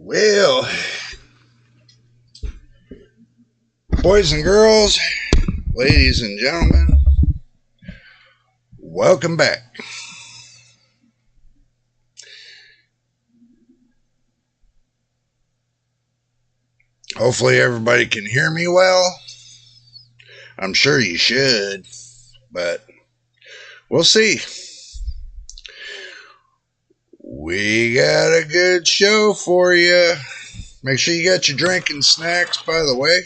Well, boys and girls, ladies and gentlemen, welcome back. Hopefully everybody can hear me well. I'm sure you should, but we'll see. We got a good show for you. Make sure you got your drink and snacks, by the way.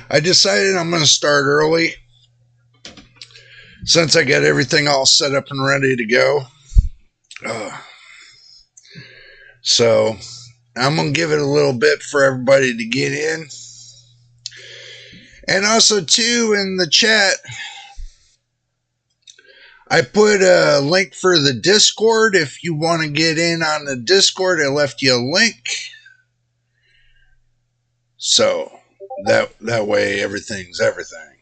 I decided I'm going to start early since I got everything all set up and ready to go. So I'm going to give it a little bit for everybody to get in. And also, too, in the chat, I put a link for the Discord. If you want to get in on the Discord, I left you a link. So that way everything's everything.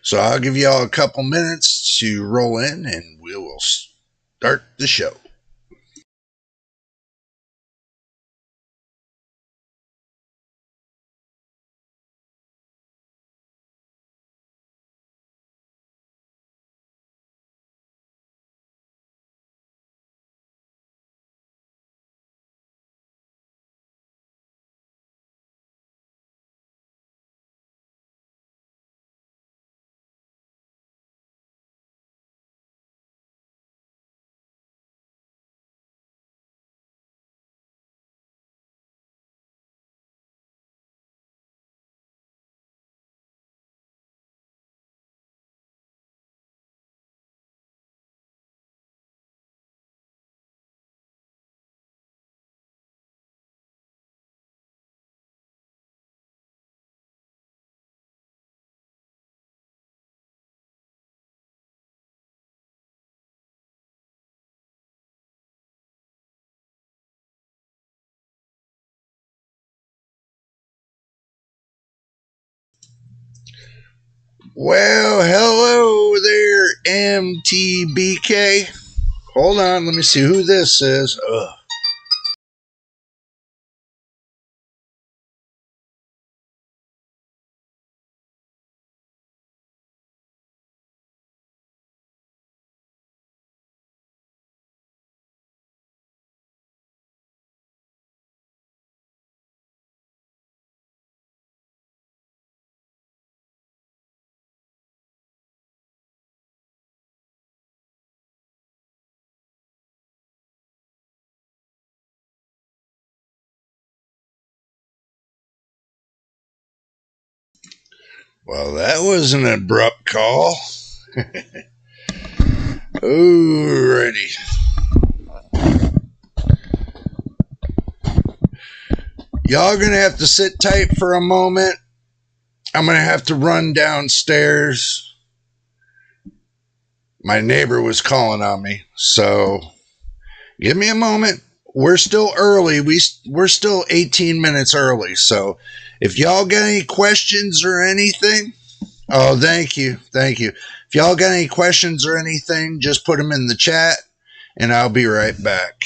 So I'll give you all a couple minutes to roll in and we will start the show. Well, hello there, MTBK. Hold on, let me see who this is. Well, that was an abrupt call. Alrighty. Y'all gonna have to sit tight for a moment. I'm gonna have to run downstairs. My neighbor was calling on me, so give me a moment. We're still early. We're still 18 minutes early. So if y'all got any questions or anything, oh, thank you. If y'all got any questions or anything, just put them in the chat and I'll be right back.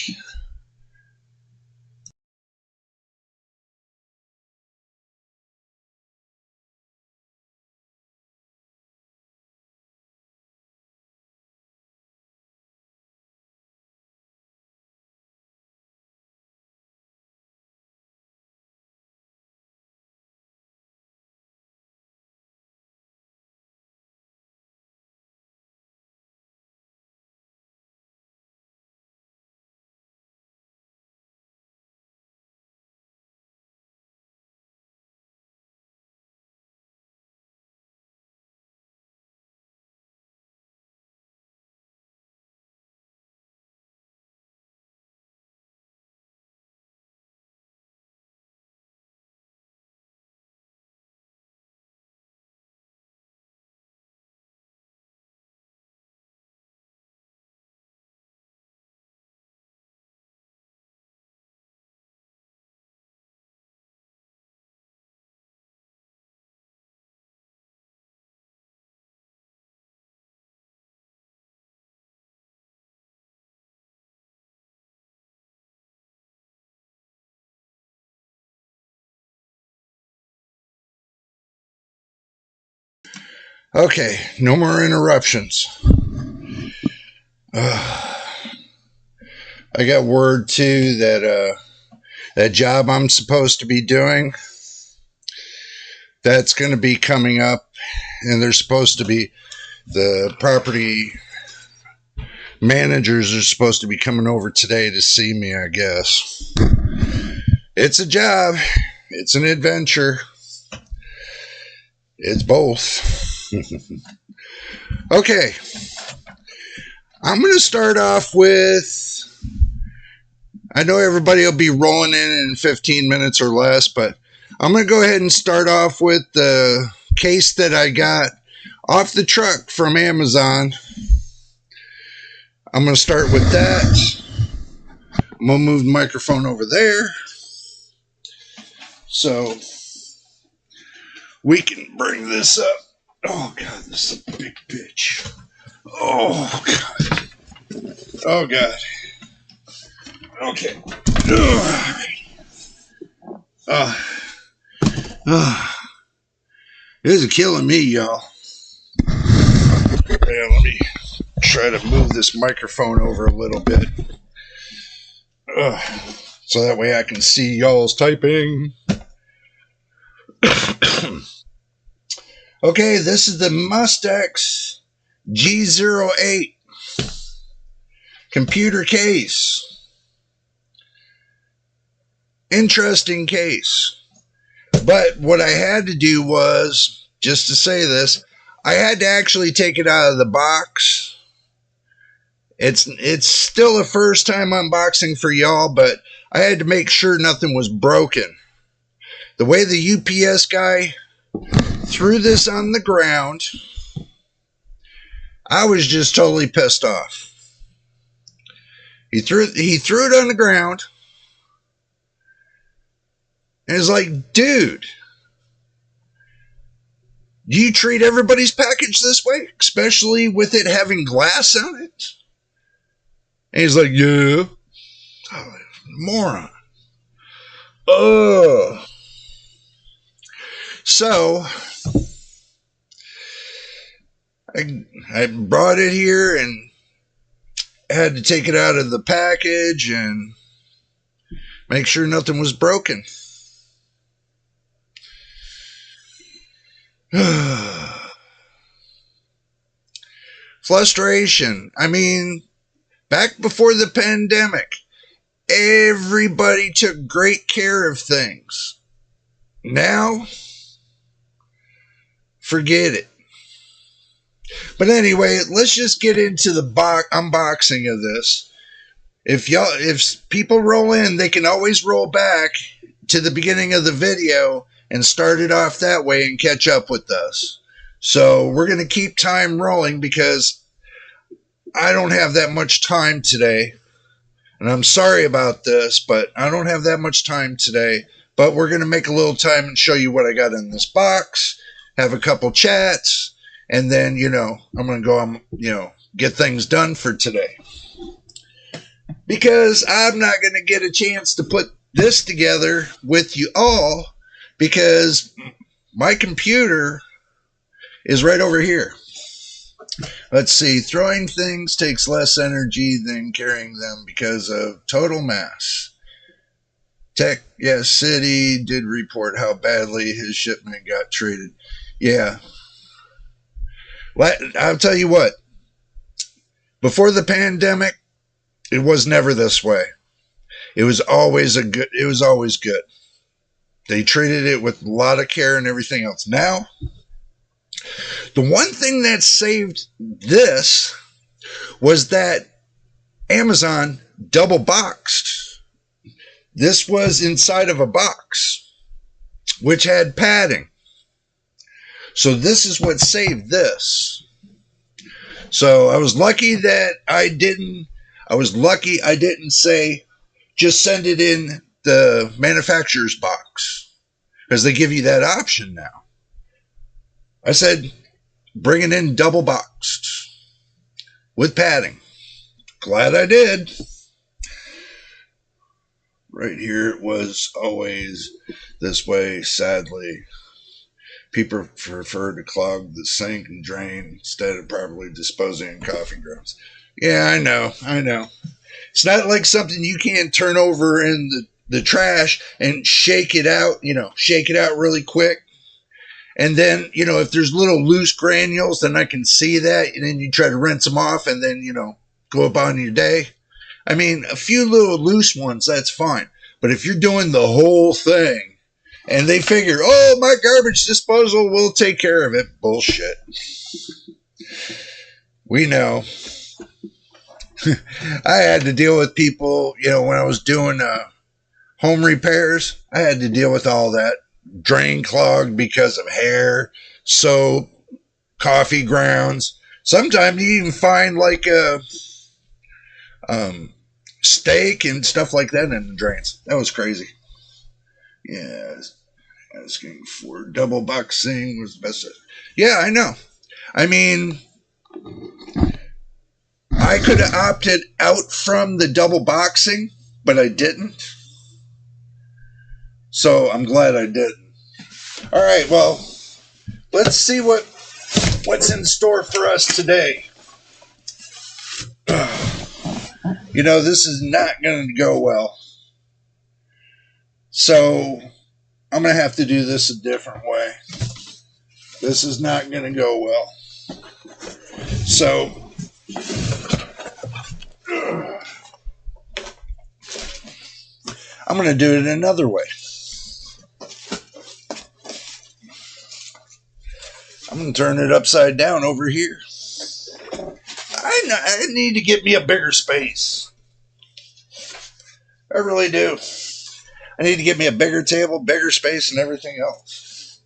Okay, no more interruptions. I got word too that that job I'm supposed to be doing, that's going to be coming up, and they're supposed to be, the property managers are supposed to be coming over today to see me, I guess. It's a job. It's an adventure. It's both. Okay. I'm going to start off with, I know everybody will be rolling in 15 minutes or less, but I'm going to go ahead and start off with the case that I got off the truck from Amazon. I'm going to start with that. I'm going to move the microphone over there so we can bring this up. Oh, God, this is a big bitch. Oh, God. Oh, God. Okay. This is killing me, y'all. Yeah, let me try to move this microphone over a little bit. So that way I can see y'all's typing. Okay, this is the Mustex G08 computer case. Interesting case. But what I had to do was, just to say this, I had to actually take it out of the box. It's still a first time unboxing for y'all, but I had to make sure nothing was broken. The way the UPS guy threw this on the ground, I was just totally pissed off. He threw it on the ground, and it's like, dude, do you treat everybody's package this way, especially with it having glass on it? And he's like, yeah. Oh, moron. Oh. So I brought it here and had to take it out of the package and make sure nothing was broken. Frustration. I mean, back before the pandemic, everybody took great care of things. Now, forget it. But anyway, let's just get into the unboxing of this. If people roll in, they can always roll back to the beginning of the video and start it off that way and catch up with us. So we're going to keep time rolling because I don't have that much time today. And I'm sorry about this, but I don't have that much time today. But we're going to make a little time and show you what I got in this box, have a couple chats, and then, I'm going to go, get things done for today. Because I'm not going to get a chance to put this together with you all because my computer is right over here. Let's see. Throwing things takes less energy than carrying them because of total mass. Tech, yes, City did report how badly his shipment got treated. Yeah. I'll tell you what. Before the pandemic, it was never this way. It was always good. They treated it with a lot of care and everything else. Now, the one thing that saved this was that Amazon double boxed. This was inside of a box, which had padding. So this is what saved this. So I was lucky that I didn't say, just send it in the manufacturer's box, because they give you that option now. I said, bring it in double boxed with padding. Glad I did. Right here, it was always this way, sadly. People prefer to clog the sink and drain instead of properly disposing of coffee grounds. Yeah, I know. It's not like something you can't turn over in the trash and shake it out really quick. And then, if there's little loose granules, then I can see that. And then you try to rinse them off and then, go about your day. I mean, a few little loose ones, that's fine. But if you're doing the whole thing and they figure, oh, my garbage disposal will take care of it. Bullshit. We know. I had to deal with people, when I was doing home repairs. I had to deal with all that. Drain clogged because of hair, soap, coffee grounds. Sometimes you even find like a steak and stuff like that in the drains. That was crazy. Yeah, asking for double boxing was the best. Yeah, I know. I mean, I could have opted out from the double boxing, but I didn't. So I'm glad I didn't. All right, well, let's see what's in store for us today. This is not going to go well. So I'm going to have to do this a different way. This is not going to go well. So I'm going to do it another way. I'm going to turn it upside down over here. I need to get me a bigger space. I really do. I need to get me a bigger table, bigger space, and everything else.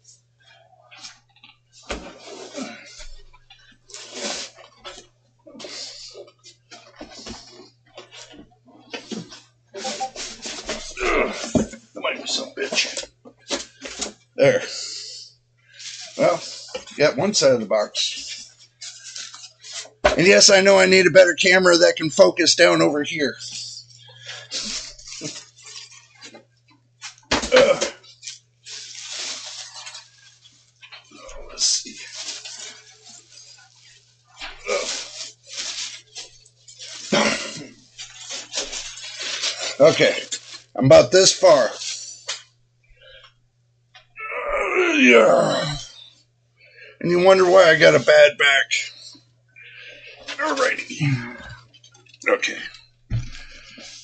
That might be some bitch. There. Well, got one side of the box. And yes, I know I need a better camera that can focus down over here. Let's see. Okay, I'm about this far. Yeah. And you wonder why I got a bad back. Alrighty. Okay.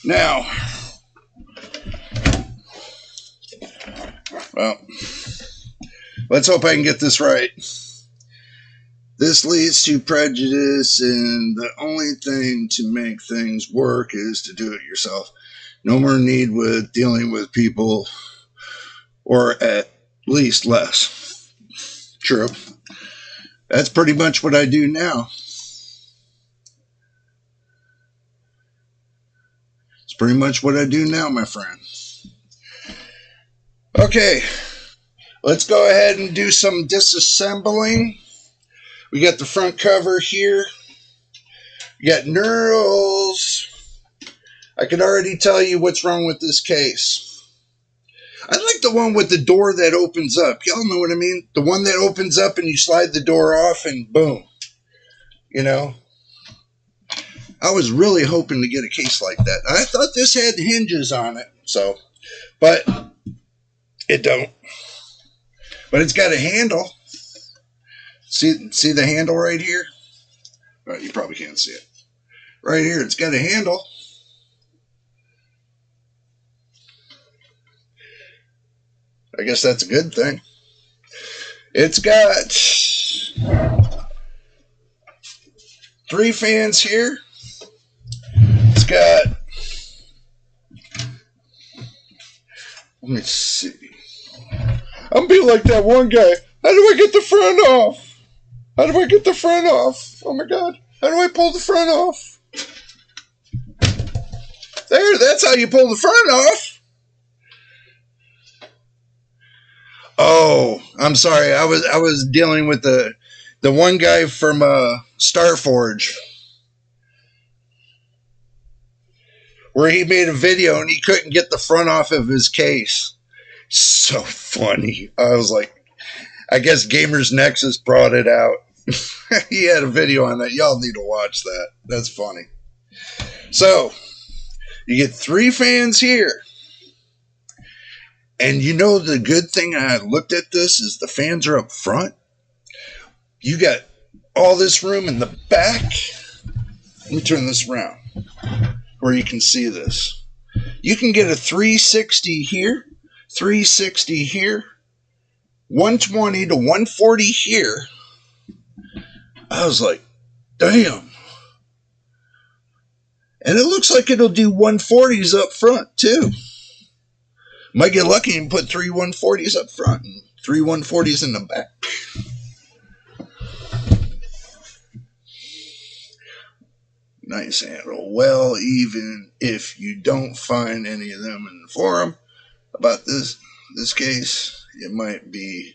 Now, well, let's hope I can get this right. This leads to prejudice, and the only thing to make things work is to do it yourself. No more need with dealing with people, or at least less. True. That's pretty much what I do now. It's pretty much what I do now, my friend. Okay, let's go ahead and do some disassembling. We got the front cover here. We got knurls. I can already tell you what's wrong with this case. I like the one with the door that opens up. Y'all know what I mean? The one that opens up and you slide the door off and boom. I was really hoping to get a case like that. I thought this had hinges on it. But it don't. But it's got a handle. See the handle right here? Well, you probably can't see it. Right here, it's got a handle. I guess that's a good thing. It's got 3 fans here. It's got, let me see. I'm being like that one guy. How do I get the front off? How do I get the front off? Oh my God. How do I pull the front off? There, that's how you pull the front off. Oh, I'm sorry. I was dealing with the one guy from Starforge, where he made a video and he couldn't get the front off of his case. So funny. I was like, I guess Gamers Nexus brought it out. He had a video on that. Y'all need to watch that. That's funny. So, you get 3 fans here. And you know the good thing I looked at this is the fans are up front. You got all this room in the back. Let me turn this around where you can see this. You can get a 360 here, 360 here, 120 to 140 here. I was like, damn. And it looks like it'll do 140s up front too. Might get lucky and put 3 140s up front and 3 140s in the back. Nice handle. Well, even if you don't find any of them in the forum about this case, it might be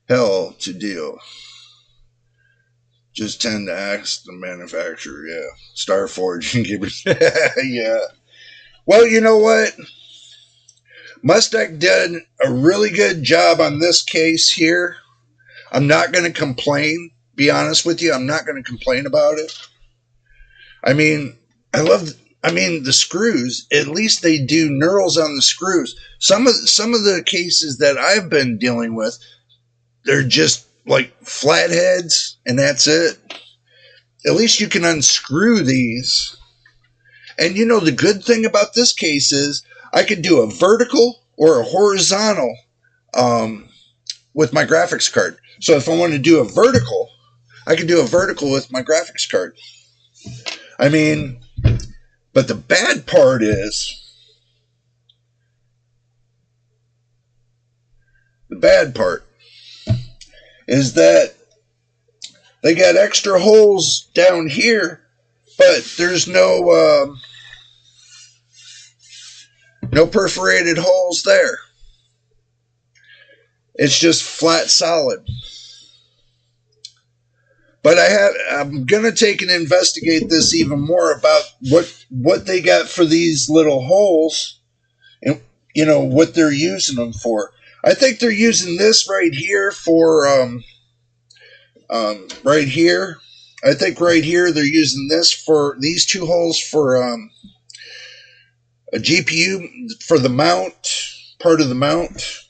hell to deal. Just tend to ask the manufacturer. Yeah. Starforge and Gibbers. Yeah. Well, you know what? Mustang did a really good job on this case here. I'm not going to complain. Be honest with you. I'm not going to complain about it. I mean, the screws, at least they do knurls on the screws. Some of the cases that I've been dealing with, they're just like flatheads and that's it. At least you can unscrew these. And you know, the good thing about this case is I could do a vertical or a horizontal with my graphics card. So if I want to do a vertical, I can do a vertical with my graphics card. I mean, but the bad part is, that they got extra holes down here, but there's no perforated holes there. It's just flat solid. But I'm going to take and investigate this even more about what they got for these little holes and, you know, what they're using them for. I think they're using this right here for, right here. I think right here they're using this for these 2 holes for a GPU for the mount, part of the mount.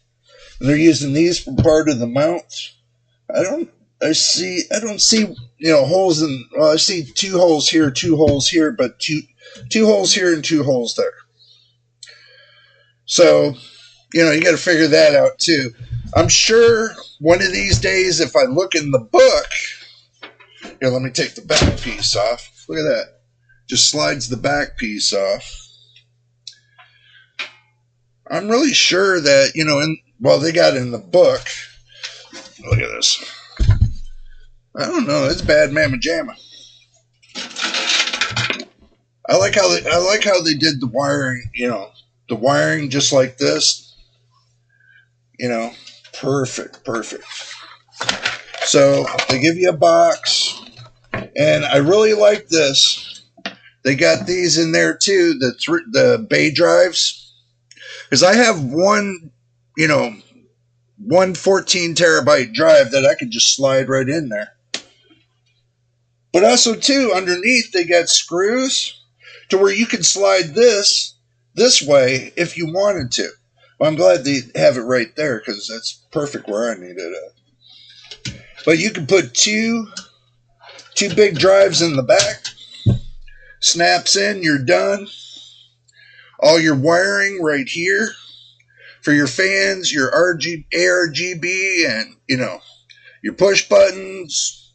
And they're using these for part of the mount. I don't see, you know, holes in, well, I see 2 holes here, 2 holes here, but two holes here and 2 holes there. So, you know, you got to figure that out too. I'm sure one of these days, if I look in the book, here, let me take the back piece off. Look at that. Just slides the back piece off. I'm really sure that, you know, they got in the book. Look at this. I don't know. It's bad mamma jamma. I like how they did the wiring. You know, the wiring just like this. You know, perfect. So they give you a box, and I really like this. They got these in there too. The bay drives, because I have one 14 terabyte drive that I could just slide right in there. But also, too, underneath, they got screws to where you can slide this way if you wanted to. Well, I'm glad they have it right there because that's perfect where I need it at. But you can put two big drives in the back. Snaps in, you're done. All your wiring right here for your fans, your ARGB, and, you know, your push buttons.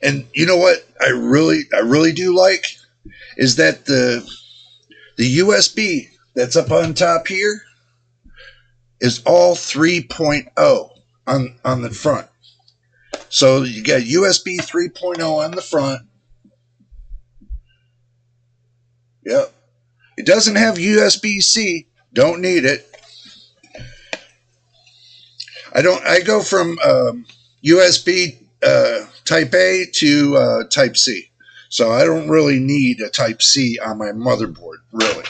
And you know what I really do like is that the USB that's up on top here is all 3.0 on the front. So you got USB 3.0 on the front. Yep. It doesn't have USB-C. Don't need it. I go from USB Type A to Type C. So I don't really need a Type C on my motherboard, really.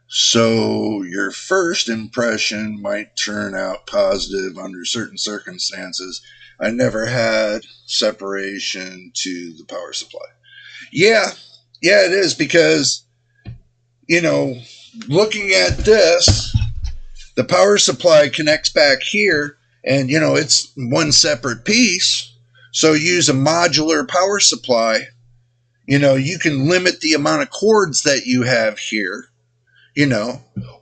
So your first impression might turn out positive under certain circumstances. I never had separation to the power supply. Yeah, it is because, looking at this, the power supply connects back here and, it's one separate piece. So use a modular power supply. You can limit the amount of cords that you have here,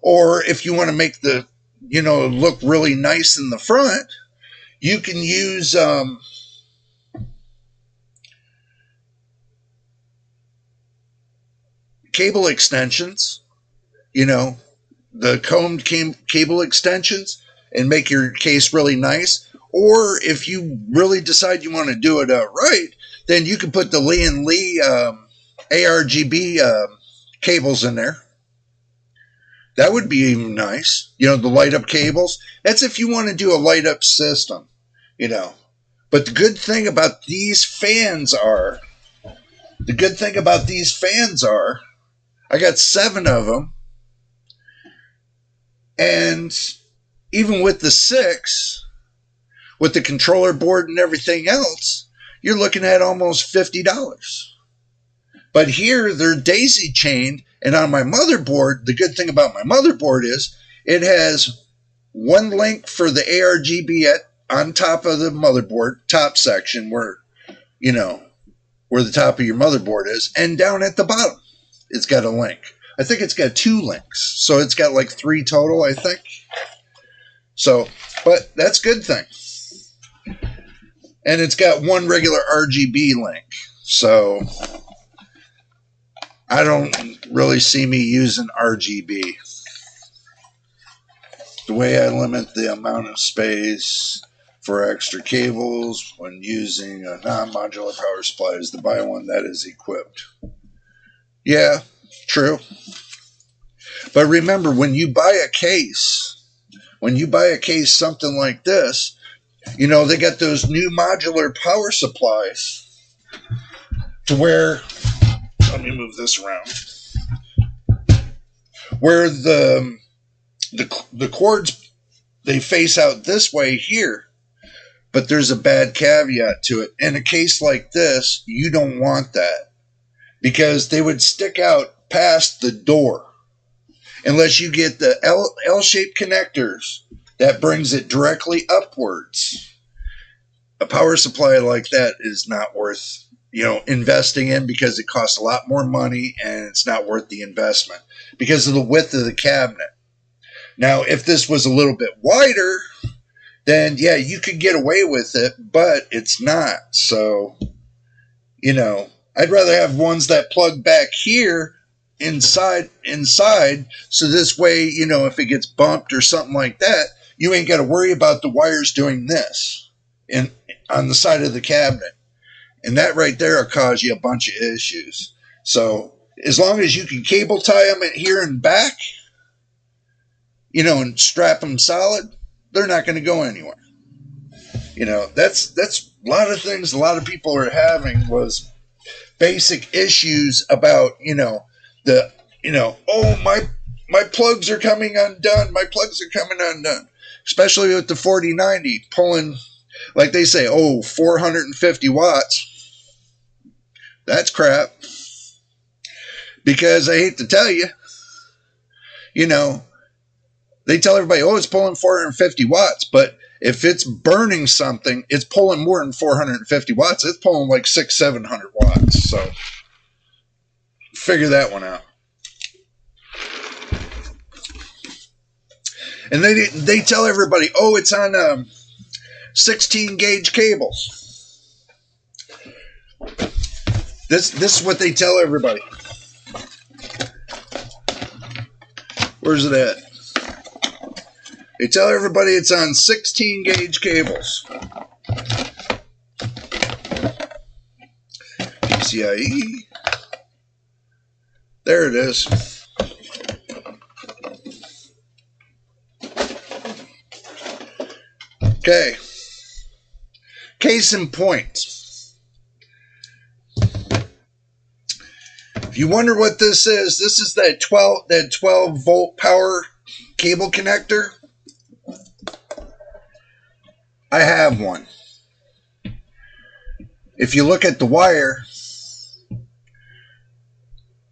or if you want to make the, look really nice in the front, you can use, cable extensions, the combed cable extensions, and make your case really nice. Or if you really decide you want to do it right, then you can put the Lee and Lee ARGB cables in there. That would be even nice. The light up cables. That's if you want to do a light up system, But the good thing about these fans are, I got 7 of them. And even with the 6, with the controller board and everything else, you're looking at almost $50. But here they're daisy chained, and on my motherboard, the good thing about my motherboard is it has one link for the ARGB on top of the motherboard, top section where the top of your motherboard is, and down at the bottom, it's got a link. I think it's got 2 links, so it's got like 3 total, I think. So, but that's a good thing. And it's got 1 regular RGB link, so I don't really see me using RGB. The way I limit the amount of space for extra cables when using a non-modular power supply is to buy one that is equipped. Yeah, true. But remember, when you buy a case, something like this, they got those new modular power supplies to where, let me move this around, where the cords, they face out this way here, but there's a bad caveat to it. In a case like this, you don't want that because they would stick out past the door unless you get the L-shaped connectors that brings it directly upwards. A power supply like that is not worth, investing in because it costs a lot more money and it's not worth the investment because of the width of the cabinet. Now, if this was a little bit wider, then yeah, you could get away with it, but it's not. So, I'd rather have ones that plug back here inside, so this way, if it gets bumped or something like that, you ain't got to worry about the wires doing this on the side of the cabinet. And that right there will cause you a bunch of issues. So as long as you can cable tie them here and back, and strap them solid, they're not going to go anywhere. That's a lot of things a lot of people are having was basic issues about, my plugs are coming undone. My plugs are coming undone. Especially with the 4090 pulling, like they say, 450 watts. That's crap. Because I hate to tell you, they tell everybody, it's pulling 450 watts. But if it's burning something, it's pulling more than 450 watts. It's pulling like 600-700 watts. So figure that one out. And they tell everybody, it's on 16 gauge cables. This is what they tell everybody. Where's it at? They tell everybody it's on 16 gauge cables. PCIe. There it is. Okay. Case in point. If you wonder what this is that 12 volt power cable connector. I have one. If you look at the wire,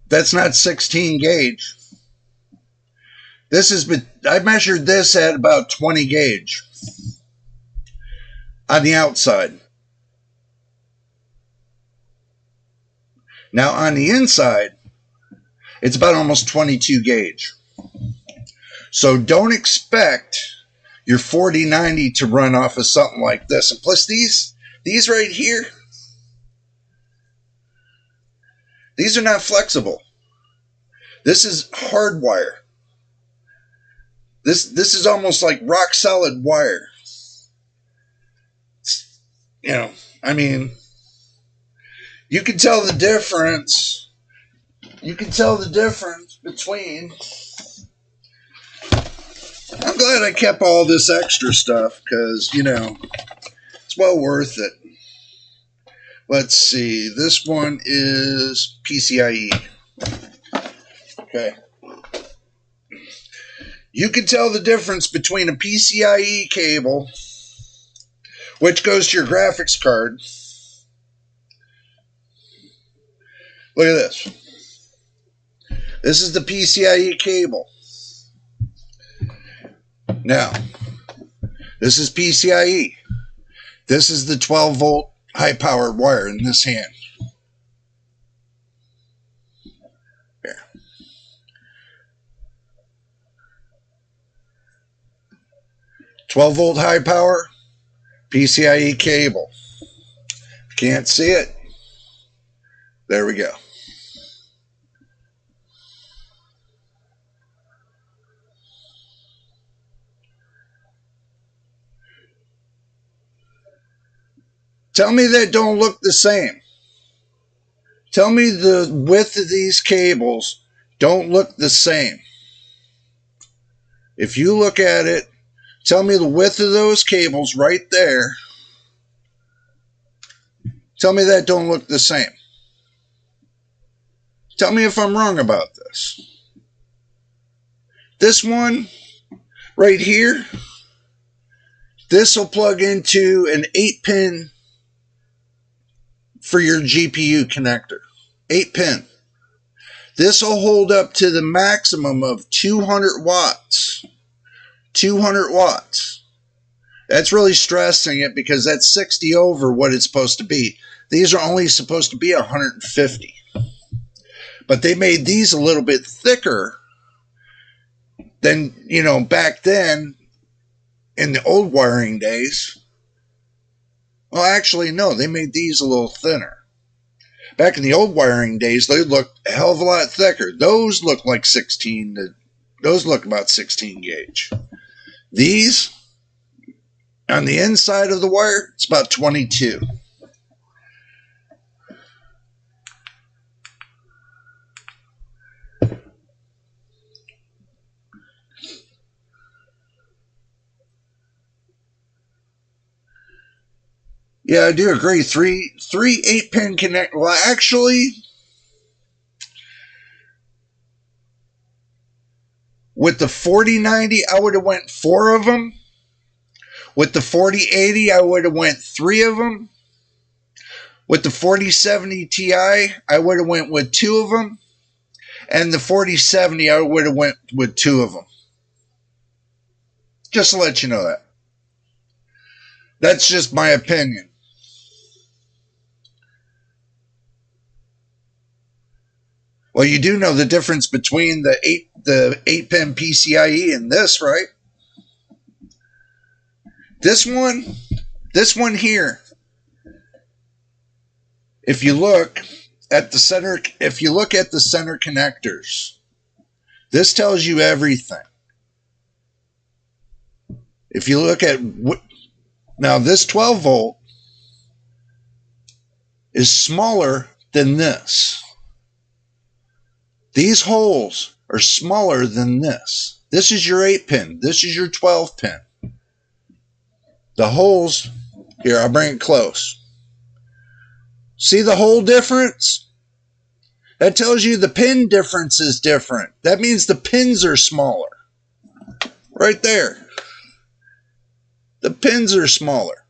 that's not 16 gauge. I measured this at about 20 gauge on the outside. Now on the inside, it's about almost 22 gauge. So don't expect your 4090 to run off of something like this. And plus these right here, these are not flexible. This is hard wire. This is almost like rock solid wire. You know, I mean, you can tell the difference. You can tell the difference between. I'm glad I kept all this extra stuff because, you know, it's well worth it. Let's see. This one is PCIe. Okay. You can tell the difference between a PCIe cable, which goes to your graphics card. Look at this. This is the PCIe cable. Now, this is PCIe. This is the 12 volt high powered wire in this hand. Here. "12 volt high power PCIe cable." Can't see it? There we go. Tell me that don't look the same. Tell me the width of these cables don't look the same. If you look at it, tell me the width of those cables right there. Tell me that don't look the same. Tell me if I'm wrong about this. This one right here, this will plug into an 8-pin for your GPU connector. 8-pin. This will hold up to the maximum of 200 watts. 200 watts. That's really stressing it because that's 60 over what it's supposed to be. These are only supposed to be 150. But they made these a little bit thicker than, you know, back then in the old wiring days. Well, actually, no, they made these a little thinner. Back in the old wiring days, they looked a hell of a lot thicker. Those look like 16, those look about 16 gauge. These, on the inside of the wire, it's about 22. Yeah, I do agree. Three 8-pin connect. Well, actually, with the 4090, I would have went 4 of them. With the 4080, I would have went 3 of them. With the 4070 Ti, I would have went with 2 of them. And the 4070, I would have went with 2 of them. Just to let you know that. That's just my opinion. Well, you do know the difference between the 8-pin PCIe and this, right? This one here. If you look at the center connectors, this tells you everything. If you look at now, this 12 volt is smaller than this. These holes are smaller than this. This is your 8-pin. This is your 12-pin. The holes, here, I'll bring it close. See the hole difference? That tells you the pin difference is different. That means the pins are smaller. Right there. The pins are smaller.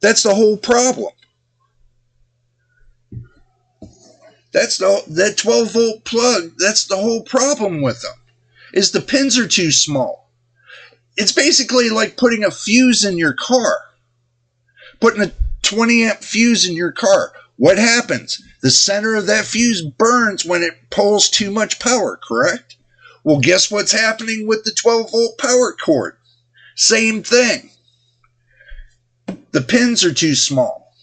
That's the whole problem. That 12 volt plug, that's the whole problem with them, is the pins are too small. It's basically like putting a fuse in your car. Putting a 20 amp fuse in your car. What happens? The center of that fuse burns when it pulls too much power, correct? Well, guess what's happening with the 12 volt power cord? Same thing. The pins are too small.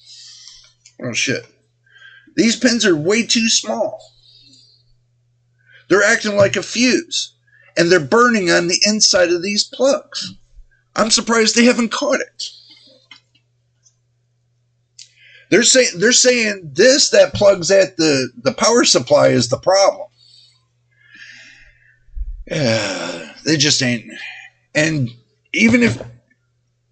Oh shit. These pins are way too small. They're acting like a fuse. And they're burning on the inside of these plugs. I'm surprised they haven't caught it. They're saying that plugs at the power supply is the problem. They just ain't. And even if,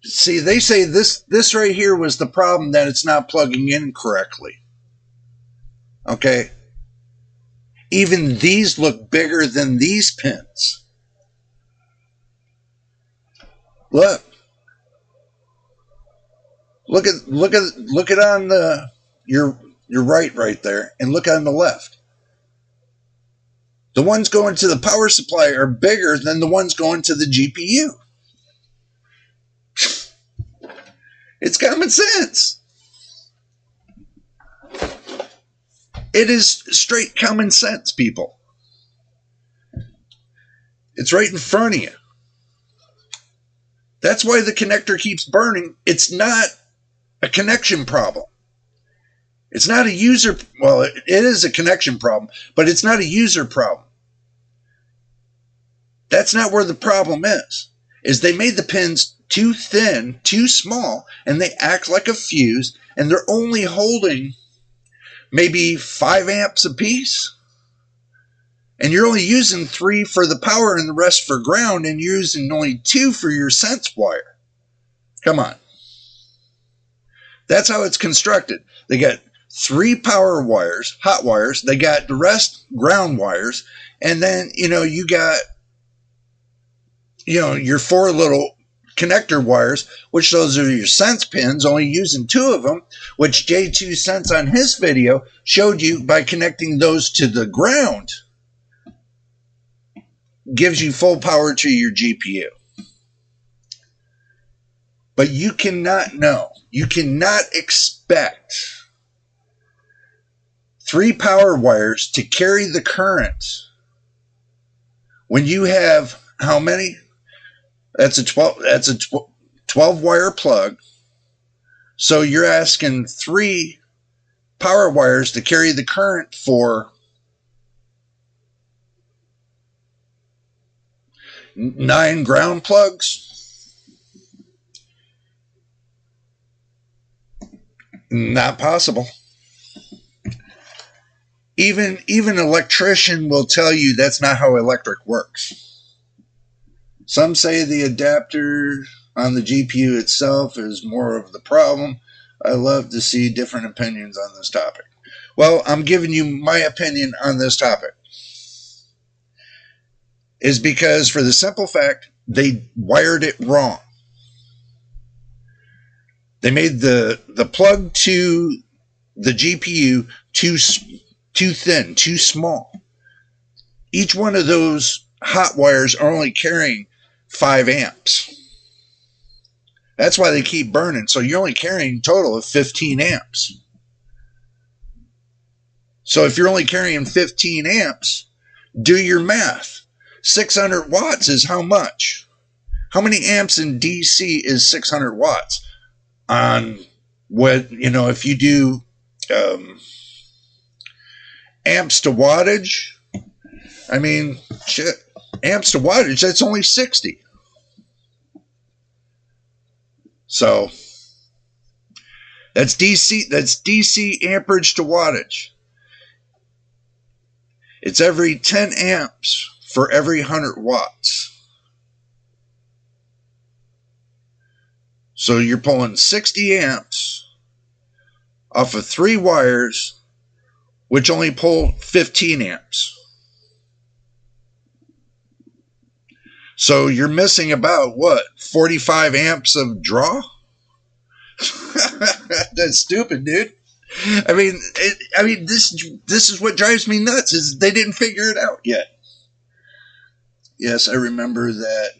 see, they say this right here was the problem, that it's not plugging in correctly. Okay? Even these look bigger than these pins. Look. Look at on your right there, and look on the left. The ones going to the power supply are bigger than the ones going to the GPU. It's common sense. It is straight common sense, people. It's right in front of you. That's why the connector keeps burning. It's not a connection problem. It's not a user, well, it is a connection problem, but it's not a user problem. That's not where the problem is they made the pins too thin, too small, and they act like a fuse, and they're only holding maybe 5 amps a piece. And you're only using 3 for the power and the rest for ground, and you're using only 2 for your sense wire. Come on. That's how it's constructed. They got 3 power wires, hot wires. They got the rest ground wires. And then, you got, your 4 little connector wires, which those are your sense pins, only using 2 of them, which J2 Sense on his video showed you by connecting those to the ground. Gives you full power to your GPU. But you cannot know. You cannot expect 3 power wires to carry the current when you have how many? That's a 12 wire plug. So you're asking 3 power wires to carry the current for 9 ground plugs? Not possible. Even an electrician will tell you that's not how electric works. Some say the adapter on the GPU itself is more of the problem. I love to see different opinions on this topic. Well, I'm giving you my opinion on this topic. Is because, for the simple fact, they wired it wrong. They made the plug to the GPU too thin, too small. Each one of those hot wires are only carrying 5 amps. That's why they keep burning. So you're only carrying a total of 15 amps. So if you're only carrying 15 amps, do your math. 600 watts is how much? How many amps in DC is 600 watts? On what, if you do amps to wattage, I mean, shit, amps to wattage, that's only 60. So that's DC amperage to wattage. It's every 10 amps for every 100 watts. So you're pulling 60 amps off of 3 wires, which only pull 15 amps. So you're missing about, 45 amps of draw? That's stupid, dude. I mean, this is what drives me nuts, is they didn't figure it out yet. Yes, I remember that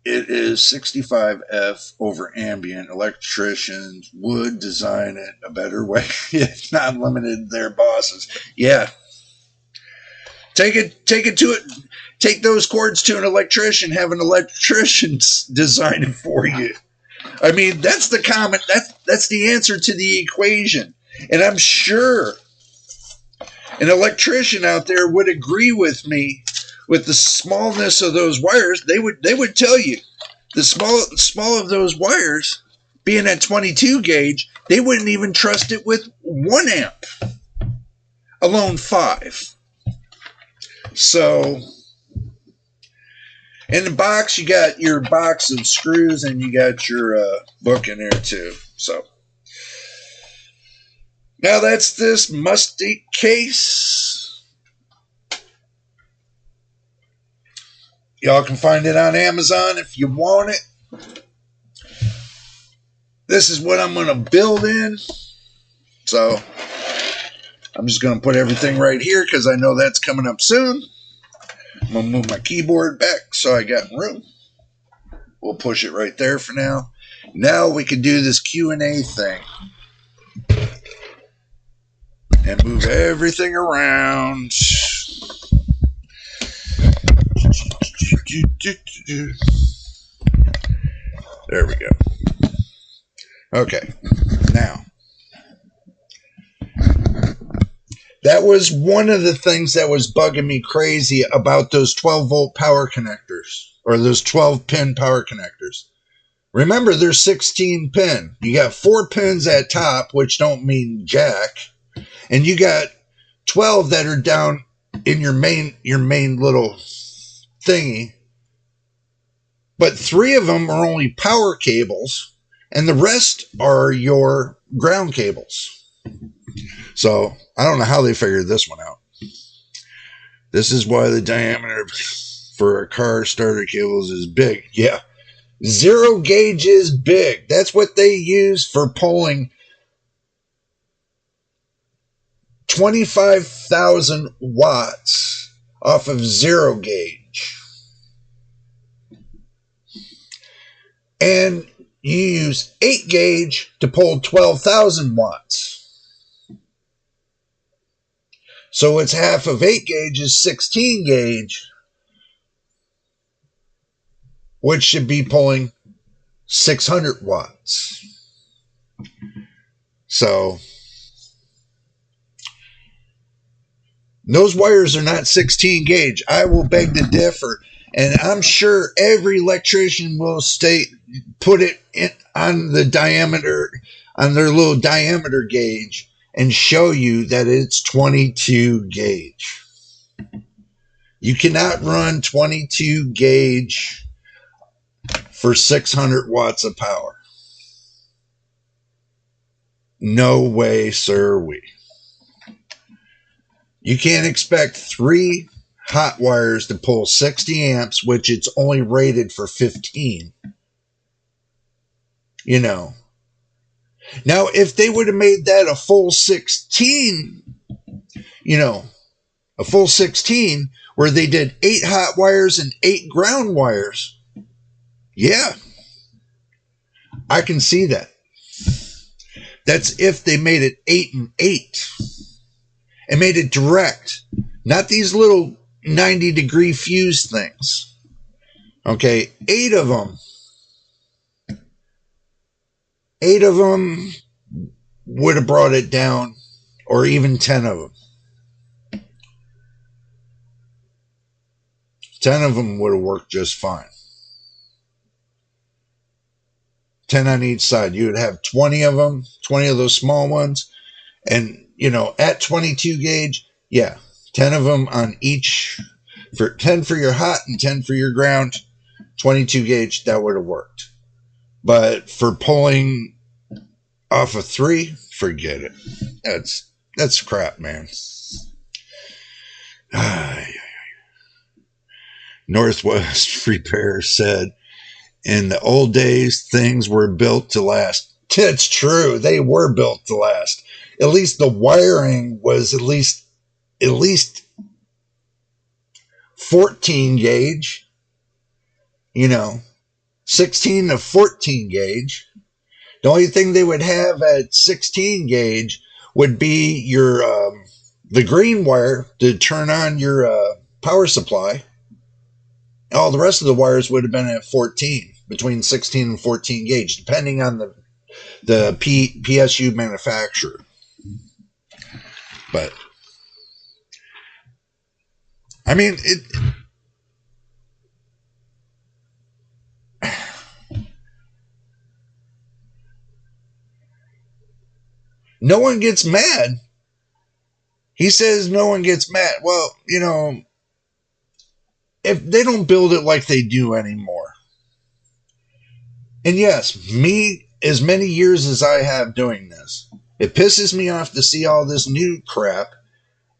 it is 65F over ambient. Electricians would design it a better way if not limited their bosses. Yeah. Take those cords to an electrician, have an electrician design it for you. I mean, that's the answer to the equation. And I'm sure an electrician out there would agree with me with the smallness of those wires. They would tell you the small of those wires being at 22 gauge, they wouldn't even trust it with 1 amp, alone 5. So in the box, you got your box of screws and you got your book in there too. So now that's this musty case. Y'all can find it on Amazon if you want it. This is what I'm going to build in. So I'm just going to put everything right here because I know that's coming up soon. I'm going to move my keyboard back so I got room. We'll push it right there for now. Now we can do this Q&A thing. And move everything around. There we go. Okay. Now, that was one of the things that was bugging me crazy about those 12-volt power connectors, or those 12-pin power connectors. Remember, they're 16-pin. You got 4 pins at top, which don't mean jack, and you got 12 that are down in your main little thingy. But 3 of them are only power cables, and the rest are your ground cables. So I don't know how they figured this one out. This is why the diameter for a car starter cables is big. Yeah. 0 gauge is big. That's what they use for pulling 25,000 watts off of 0 gauge. And you use 8 gauge to pull 12,000 watts. So it's half of 8 gauge is 16 gauge, which should be pulling 600 watts. So those wires are not 16 gauge. I will beg to differ. And I'm sure every electrician will put it on the diameter, on their little diameter gauge, and show you that it's 22 gauge. You cannot run 22 gauge for 600 watts of power. No way, sir-wee. You can't expect 3 hot wires to pull 60 amps, which it's only rated for 15. You know. Now, if they would have made that a full 16, a full 16, where they did 8 hot wires and 8 ground wires, yeah, I can see that. That's if they made it 8 and 8 and made it direct, not these little 90-degree fuse things. Okay, 8 of them. 8 of them would have brought it down, or even 10 of them. 10 of them would have worked just fine. 10 on each side. You would have 20 of them, 20 of those small ones. And, at 22 gauge, yeah, 10 of them on each, for 10 for your hot and 10 for your ground, 22 gauge, that would have worked. But for pulling off of 3, forget it. That's crap, man. Northwest Repair said, in the old days, things were built to last. It's true. They were built to last. At least the wiring was at least 14 gauge, 16 to 14 gauge. The only thing they would have at 16 gauge would be your the green wire to turn on your power supply. All the rest of the wires would have been at 14, between 16 and 14 gauge, depending on the PSU manufacturer. But I mean, no one gets mad. He says no one gets mad. Well, if they don't build it like they do anymore. And yes, me, as many years as I have doing this, it pisses me off to see all this new crap.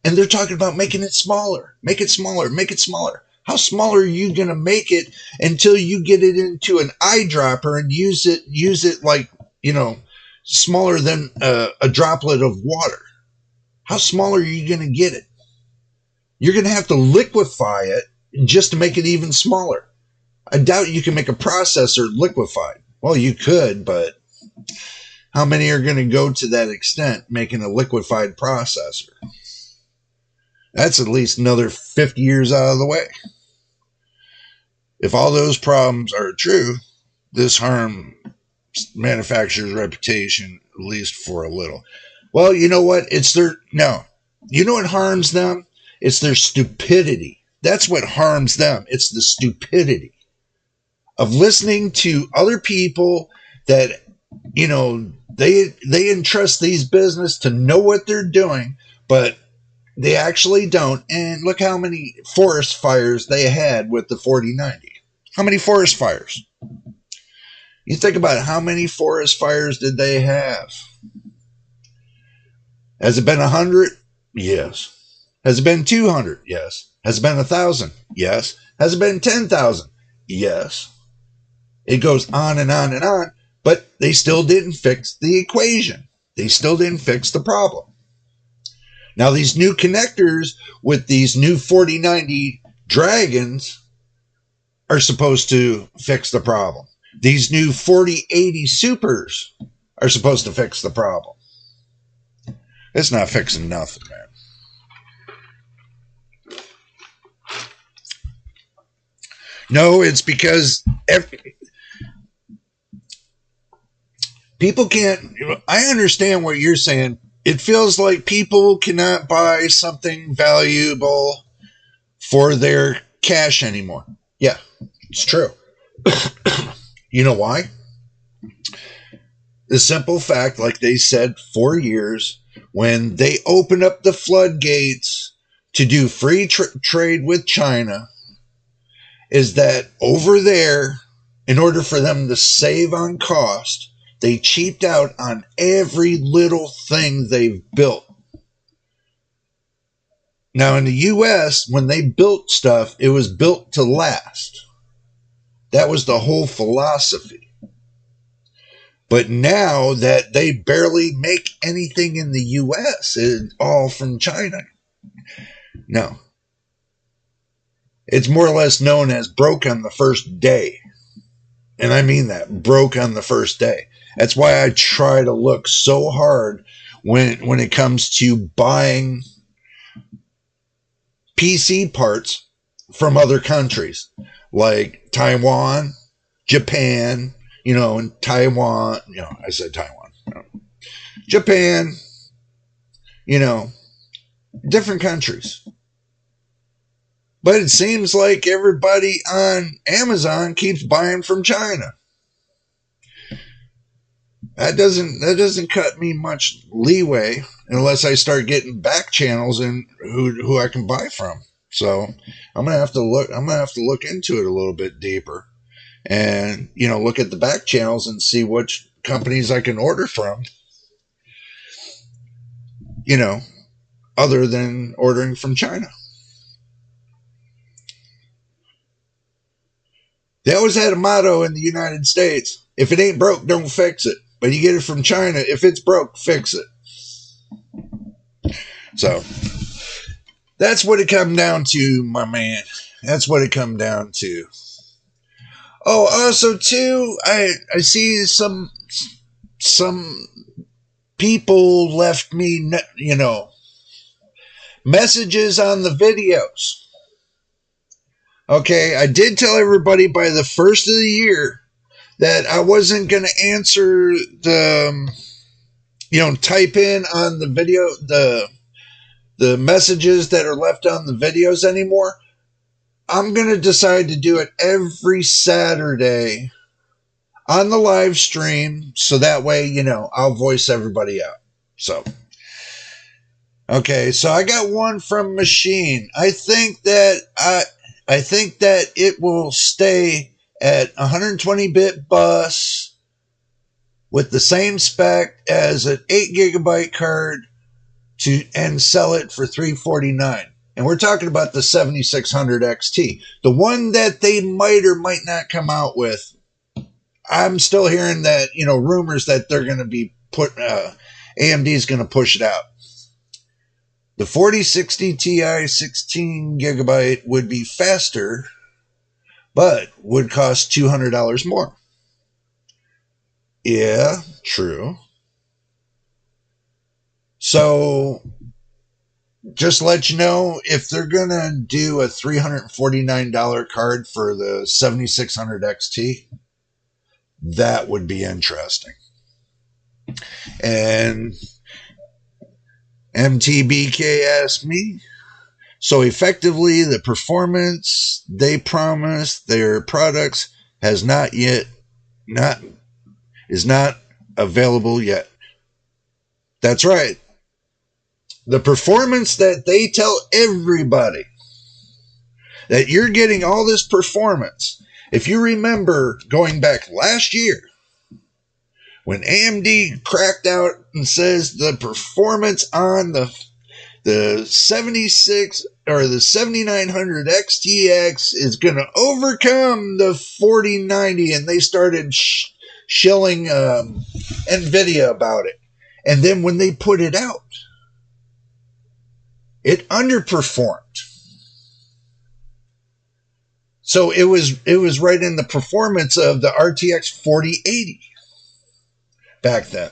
And they're talking about making it smaller. Make it smaller. Make it smaller. How small are you going to make it until you get it into an eyedropper and use it like, smaller than a droplet of water? How small are you going to get it? You're going to have to liquefy it just to make it even smaller. I doubt you can make a processor liquefied. Well, you could, but how many are going to go to that extent, making a liquefied processor? That's at least another 50 years out of the way. If all those problems are true, this harms manufacturer's reputation, at least for a little. Well, you know what? You know what harms them? It's their stupidity. That's what harms them. It's the stupidity of listening to other people that, they entrust these business to know what they're doing, but they actually don't. And look how many forest fires they had with the 4090. How many forest fires? You think about how many forest fires did they have? Has it been 100? Yes. Has it been 200? Yes. Has it been 1,000? Yes. Has it been 10,000? Yes. It goes on and on and on, but they still didn't fix the equation. They still didn't fix the problem. Now, these new connectors with these new 4090 Dragons are supposed to fix the problem. These new 4080 Supers are supposed to fix the problem. It's not fixing nothing, man. No, it's because people can't. I understand what you're saying. It feels like people cannot buy something valuable for their cash anymore. Yeah, it's true. You know why? The simple fact, like they said for years, when they open up the floodgates to do free trade with China, is that over there, in order for them to save on cost, they cheaped out on every little thing they've built. Now, in the U.S., when they built stuff, it was built to last. That was the whole philosophy. But now that they barely make anything in the U.S., it's all from China. No. It's more or less known as broke on the first day. And I mean that, broke on the first day. That's why I try to look so hard when it comes to buying PC parts from other countries, like Taiwan, Japan, and Taiwan, I said Taiwan, Japan, different countries. But it seems like everybody on Amazon keeps buying from China. That doesn't cut me much leeway unless I start getting back channels and who I can buy from. So I'm gonna have to look into it a little bit deeper, and look at the back channels and see which companies I can order from. other than ordering from China. They always had a motto in the United States: if it ain't broke, don't fix it. But you get it from China, if it's broke, fix it. So that's what it come down to, my man. That's what it come down to. Oh, also too, I see some people left me, messages on the videos. Okay, I did tell everybody by the first of the year that I wasn't going to answer the, type in on the video, the messages that are left on the videos anymore. I'm going to decide to do it every Saturday on the live stream, so that way, I'll voice everybody out. So, okay, so I got one from Machine. I think that it will stay at 120-bit bus with the same spec as an 8 GB card and sell it for $349. And we're talking about the 7600 XT, the one that they might or might not come out with. I'm still hearing that, rumors that they're going to be AMD is going to push it out. The 4060 Ti 16 GB would be faster, but would cost $200 more. Yeah, true. So, just let you know, if they're going to do a $349 card for the 7600 XT, that would be interesting. And MTBK asked me, so effectively the performance they promised their products is not available yet. That's right. The performance that they tell everybody that you're getting all this performance. If you remember going back last year when AMD cracked out and says the performance on the 76 or the 7900 XTX is going to overcome the 4090, and they started shilling NVIDIA about it. And then when they put it out, it underperformed. So it was right in the performance of the RTX 4080 back then.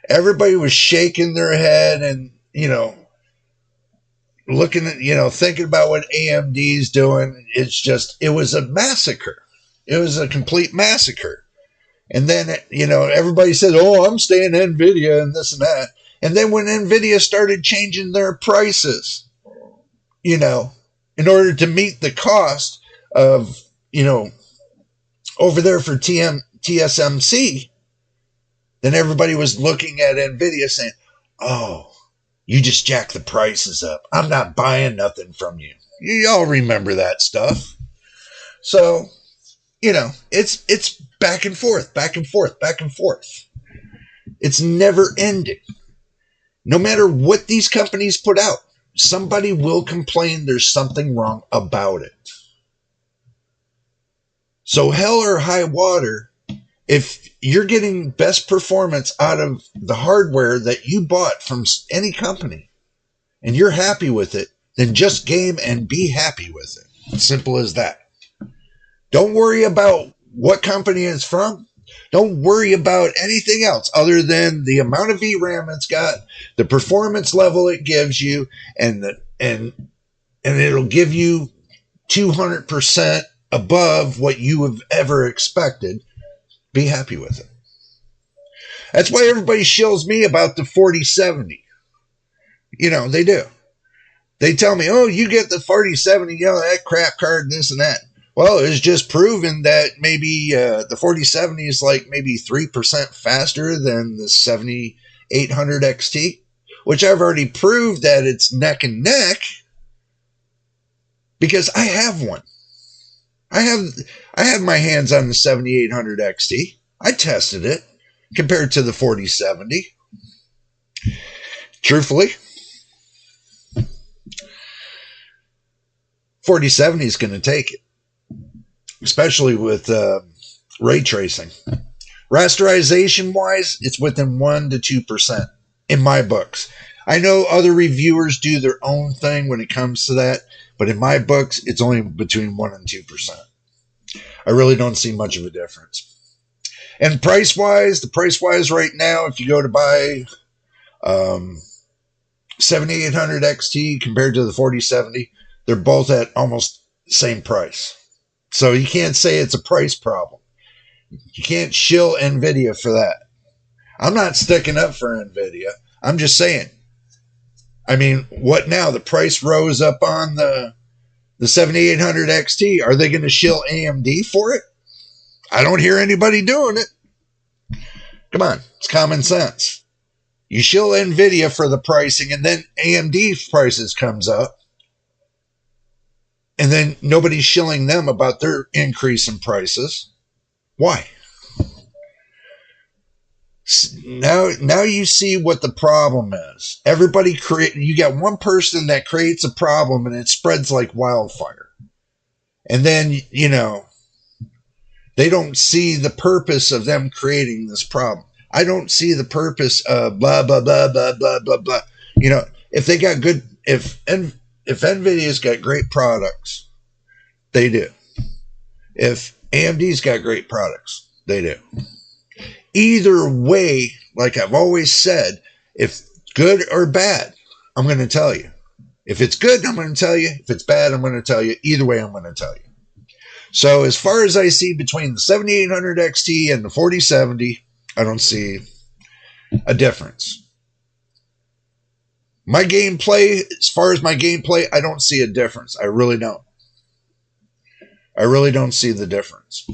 Everybody was shaking their head and, looking at, thinking about what AMD's doing. It was a massacre. It was a complete massacre. And then, everybody said, oh, I'm staying NVIDIA and this and that. And then when NVIDIA started changing their prices, in order to meet the cost of, over there for TSMC, then everybody was looking at NVIDIA saying, oh, you just jacked the prices up. I'm not buying nothing from you. Y'all remember that stuff. So, it's back and forth, back and forth, back and forth. It's never ending. No matter what these companies put out, somebody will complain there's something wrong about it. So hell or high water, if you're getting best performance out of the hardware that you bought from any company and you're happy with it, then just game and be happy with it. Simple as that. Don't worry about what company it's from. Don't worry about anything else other than the amount of VRAM it's got, the performance level it gives you, and it'll give you 200% above what you have ever expected. Be happy with it. That's why everybody shills me about the 4070. They do. They tell me, oh, you get the 4070, that crap card and this and that. Well, it's just proven that maybe the 4070 is like maybe 3% faster than the 7800 XT, which I've already proved that it's neck and neck because I have one. I have my hands on the 7800 XT. I tested it compared to the 4070. Truthfully, 4070 is going to take it, especially with ray tracing. Rasterization wise, it's within 1 to 2% in my books. I know other reviewers do their own thing when it comes to that, but in my books, it's only between 1 and 2%. I really don't see much of a difference. And price-wise, the price-wise right now, if you go to buy 7800 XT compared to the 4070, they're both at almost the same price. So you can't say it's a price problem. You can't shill NVIDIA for that. I'm not sticking up for NVIDIA. I'm just saying. I mean, what now? The price rose up on the 7800 XT. Are they going to shill AMD for it? I don't hear anybody doing it. Come on, it's common sense. You shill NVIDIA for the pricing, and then AMD prices comes up, and then nobody's shilling them about their increase in prices. Why? Now you see what the problem is. Everybody you got one person that creates a problem, and it spreads like wildfire. And then, you know, they don't see the purpose of them creating this problem. I don't see the purpose of blah, blah, blah, blah, blah, blah, blah. You know, if they got good, if NVIDIA's got great products, they do. If AMD's got great products, they do. Either way, like I've always said, if good or bad, I'm going to tell you. If it's good, I'm going to tell you. If it's bad, I'm going to tell you. Either way, I'm going to tell you. So as far as I see between the 7800 XT and the 4070, I don't see a difference. My gameplay, as far as my gameplay, I don't see a difference. I really don't. I really don't see the difference.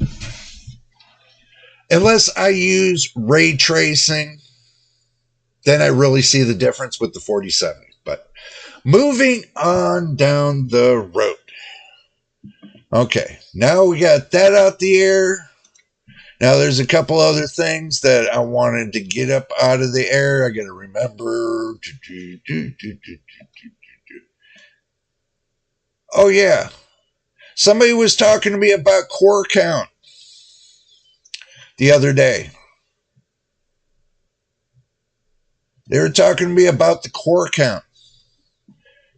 Unless I use ray tracing, then I really see the difference with the 4070. But moving on down the road. Okay, now we got that out the air. Now there's a couple other things that I wanted to get up out of the air. I got to remember. Oh yeah, somebody was talking to me about core count the other day. They were talking to me about the core count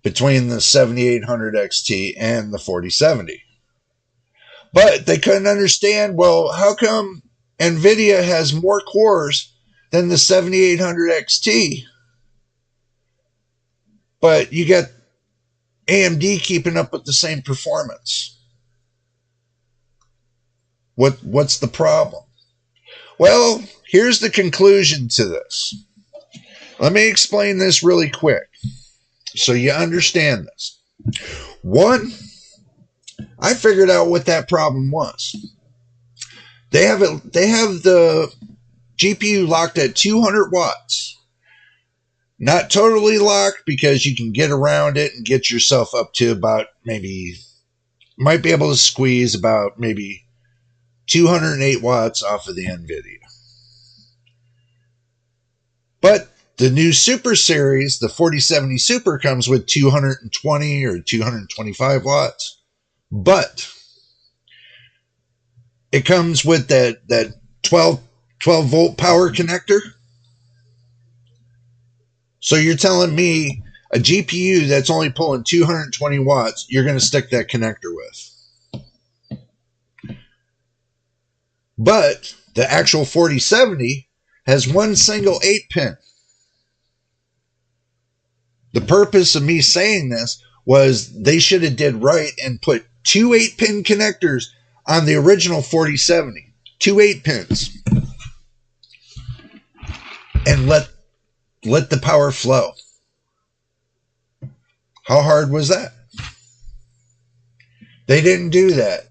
between the 7800 XT and the 4070. But they couldn't understand, well, how come NVIDIA has more cores than the 7800 XT? But you got AMD keeping up with the same performance. What's the problem? Well, here's the conclusion to this. Let me explain this really quick so you understand this. One, I figured out what that problem was. They have the GPU locked at 200 watts. Not totally locked because you can get around it and get yourself up to about might be able to squeeze about maybe 208 watts off of the NVIDIA. But the new Super Series, the 4070 Super, comes with 220 or 225 watts. But it comes with that 12 volt power connector. So you're telling me a GPU that's only pulling 220 watts, you're going to stick that connector with. But the actual 4070 has one single 8-pin. The purpose of me saying this was they should have did right and put two 8-pin connectors on the original 4070. Two 8-pins. And let the power flow. How hard was that? They didn't do that.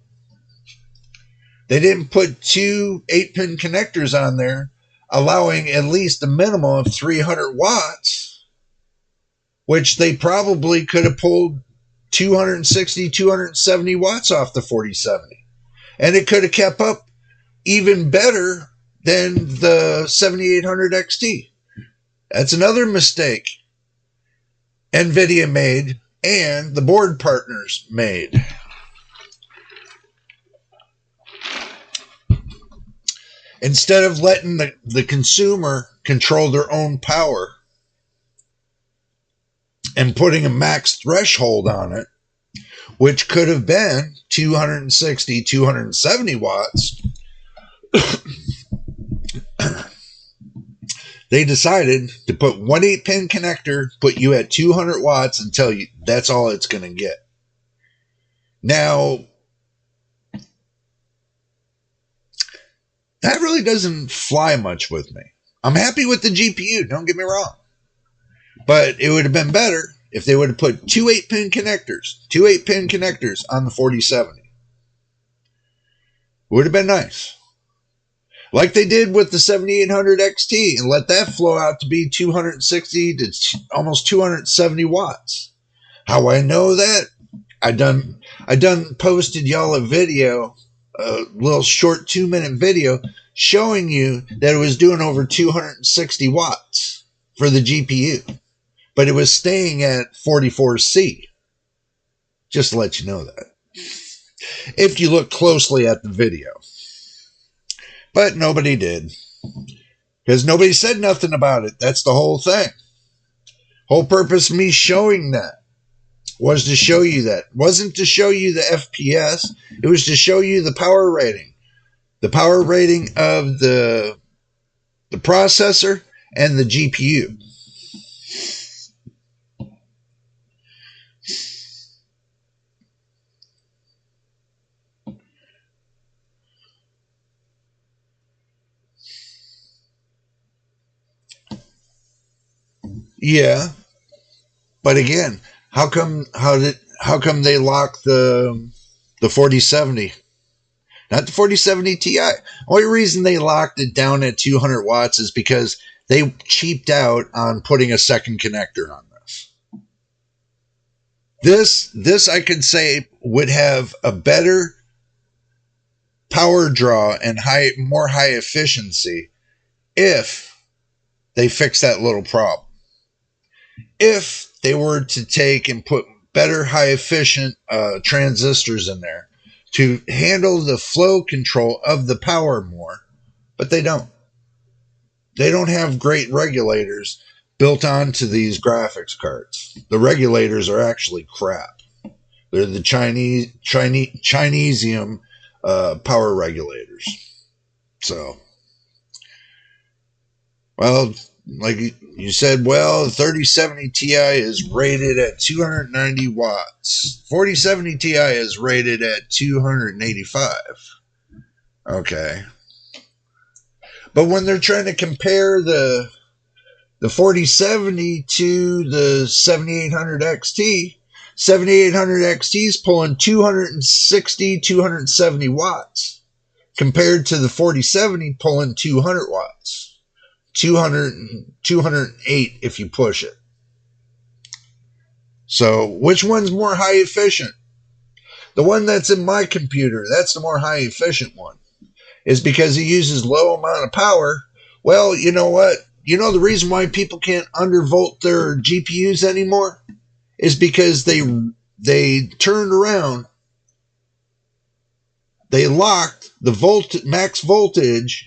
They didn't put two 8-pin connectors on there, allowing at least a minimum of 300 watts, which they probably could have pulled 260, 270 watts off the 4070. And it could have kept up even better than the 7800 XT. That's another mistake NVIDIA made and the board partners made. Instead of letting the consumer control their own power and putting a max threshold on it, which could have been 260, 270 watts, they decided to put one 8-pin connector, put you at 200 watts and tell you that's all it's going to get. Now, that really doesn't fly much with me. I'm happy with the GPU, don't get me wrong. But it would have been better if they would have put two 8-pin connectors on the 4070. Would have been nice. Like they did with the 7800 XT and let that flow out to be 260 to almost 270 watts. How I know that? I done posted y'all a video, a little short 2-minute video showing you that it was doing over 260 watts for the GPU, but it was staying at 44C. Just to let you know that. If you look closely at the video. But nobody did. Because nobody said nothing about it. That's the whole thing. Whole purpose of me showing that was to show you that. It wasn't to show you the FPS. It was to show you the power rating. The power rating of the processor and the GPU. Yeah, but again, how come they locked the 4070? Not the 4070 Ti. Only reason they locked it down at 200 watts is because they cheaped out on putting a second connector on this. This I could say would have a better power draw and more high efficiency if they fix that little problem. If they were to take and put better high efficient transistors in there to handle the flow control of the power more, but they don't. They don't have great regulators built onto these graphics cards. The regulators are actually crap. They're the Chinesium power regulators. So, well, like you said, well, the 3070 Ti is rated at 290 watts. 4070 Ti is rated at 285. Okay. But when they're trying to compare the 4070 to the 7800 XT, 7800 XT is pulling 260, 270 watts compared to the 4070 pulling 200 watts. 208 if you push it. So which one's more high efficient? The one that's in my computer, that's the more high efficient one. Is because it uses low amount of power. Well, you know what? You know the reason why people can't undervolt their GPUs anymore? Is because they turned around, they locked the max voltage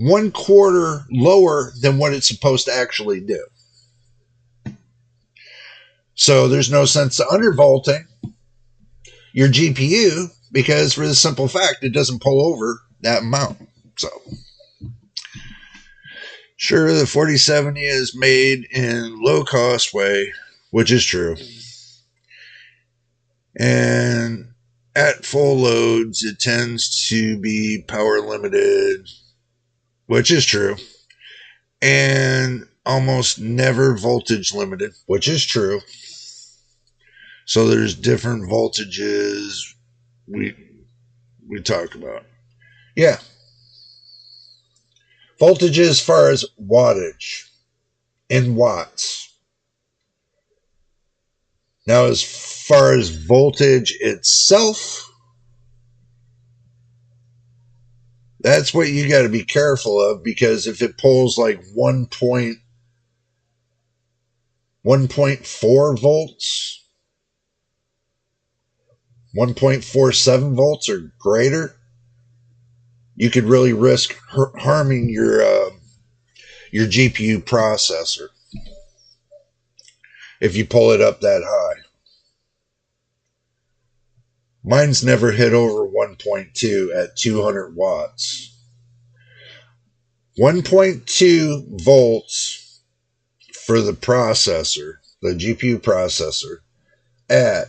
1/4 lower than what it's supposed to actually do. So there's no sense to undervolting your GPU because for the simple fact it doesn't pull over that amount. So sure, the 4070 is made in low cost way, which is true. And at full loads it tends to be power limited, which is true, and almost never voltage limited, which is true. So there's different voltages we talk about. Yeah. Voltage as far as wattage in watts. Now as far as voltage itself, that's what you got to be careful of, because if it pulls like 1.0 1.4 volts, 1.47 volts or greater, you could really risk harming your GPU processor if you pull it up that high. Mine's never hit over 1.2 at 200 watts. 1.2 volts for the processor, the GPU processor, at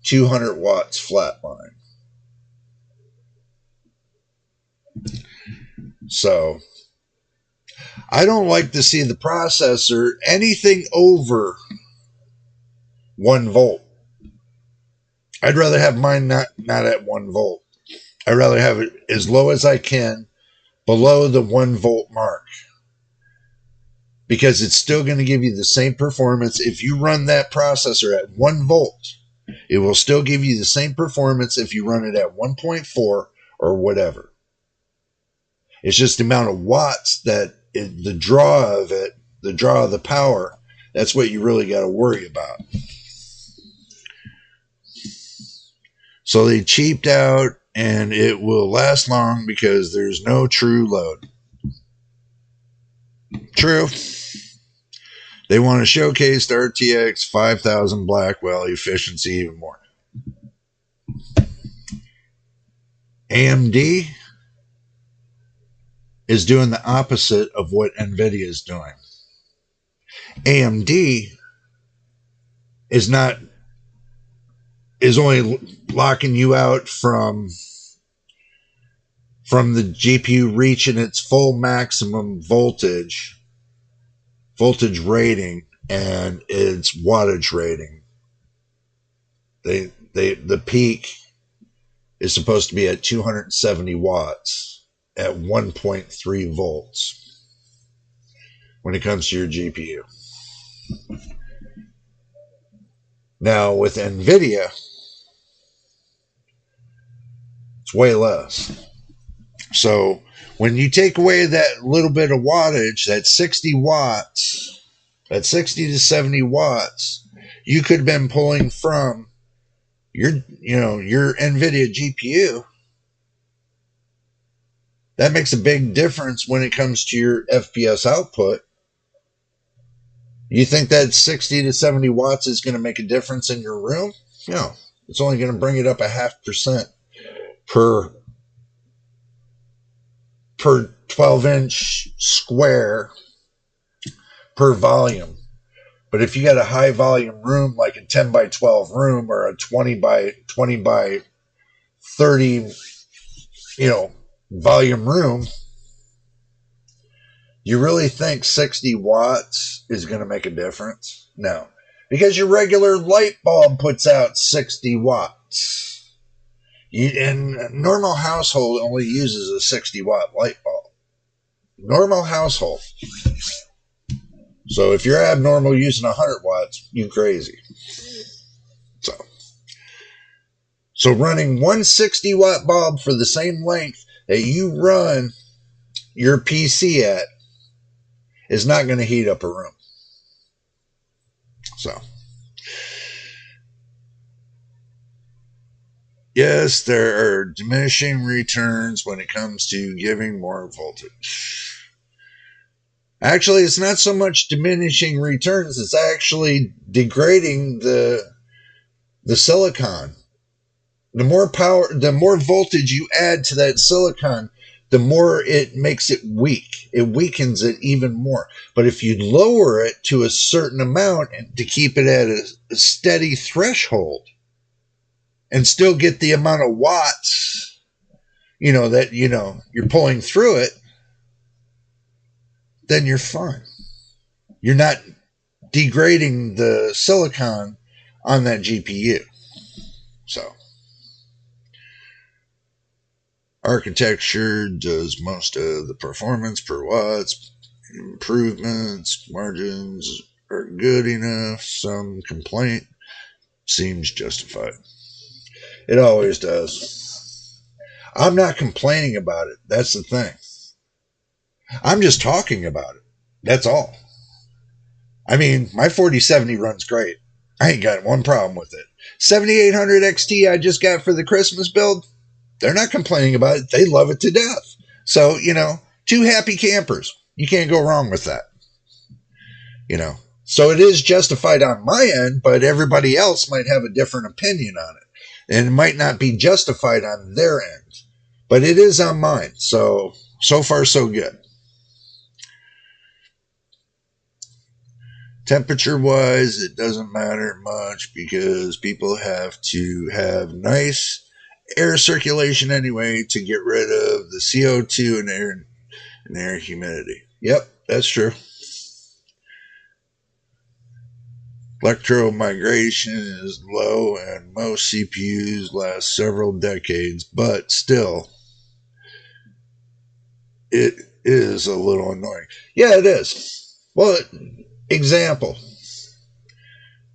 200 watts flatline. So, I don't like to see the processor anything over 1 volt. I'd rather have mine not at 1 volt. I'd rather have it as low as I can below the 1 volt mark, because it's still going to give you the same performance. If you run that processor at 1 volt, it will still give you the same performance if you run it at 1.4 or whatever. It's just the amount of watts that the draw of it, the draw of the power, that's what you really got to worry about. So they cheaped out, and it will last long because there's no true load. True. They want to showcase the RTX 5000 Blackwell efficiency even more. AMD is doing the opposite of what NVIDIA is doing. AMD is only locking you out from the GPU reaching its full maximum voltage rating and its wattage rating. The peak is supposed to be at 270 watts at 1.3 volts when it comes to your GPU. Now with NVIDIA, it's way less. So when you take away that little bit of wattage, that 60 watts, that 60 to 70 watts, you could have been pulling from your NVIDIA GPU. That makes a big difference when it comes to your FPS output. You think that 60 to 70 watts is going to make a difference in your room? No. It's only going to bring it up 0.5% per 12-inch square per volume. But if you got a high volume room, like a 10 by 12 room or a 20 by 30, volume room, you really think 60 watts is going to make a difference? No. Because your regular light bulb puts out 60 watts. And a normal household only uses a 60 watt light bulb. Normal household. So if you're abnormal using 100 watts, you crazy. So running one 60 watt bulb for the same length that you run your PC at is not going to heat up a room. So, yes, there are diminishing returns when it comes to giving more voltage. Actually, it's not so much diminishing returns, it's actually degrading the silicon. The more power, the more voltage you add to that silicon, the more it makes it weak. It weakens it even more. But if you lower it to a certain amount to keep it at a steady threshold and still get the amount of watts, that, you're pulling through it, then you're fine. You're not degrading the silicon on that GPU. So, architecture does most of the performance per watts. Improvements, margins are good enough. Some complaint seems justified. It always does. I'm not complaining about it. That's the thing. I'm just talking about it. That's all. I mean, my 4070 runs great. I ain't got one problem with it. 7800 XT I just got for the Christmas build, they're not complaining about it. They love it to death. So, two happy campers. You can't go wrong with that. So it is justified on my end, but everybody else might have a different opinion on it. And it might not be justified on their end. But it is on mine. So far, so good. Temperature-wise, it doesn't matter much because people have to have nice air circulation anyway to get rid of the CO2 and air humidity. Yep, that's true. Electromigration is low and most CPUs last several decades, but still, it is a little annoying. Yeah, it is. Well, example.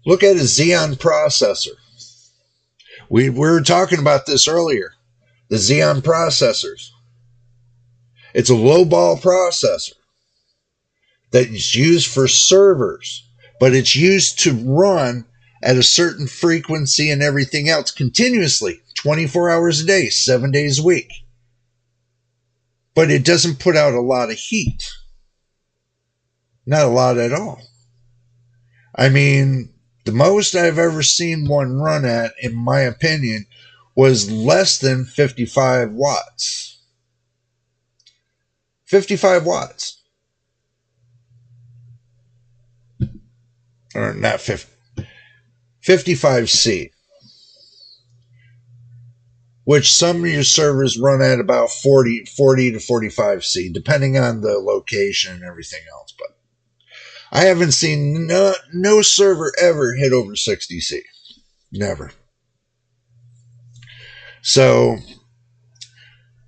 Look at a Xeon processor. We were talking about this earlier. The Xeon processors. It's a low-ball processor that's used for servers, but it's used to run at a certain frequency and everything else continuously, 24 hours a day, 7 days a week. But it doesn't put out a lot of heat. Not a lot at all. I mean, the most I've ever seen one run at, in my opinion, was less than 55 watts. 55 watts. Or not 50. 55C. Which some of your servers run at about 40 to 45C, depending on the location and everything else. But I haven't seen no server ever hit over 60C. Never. So,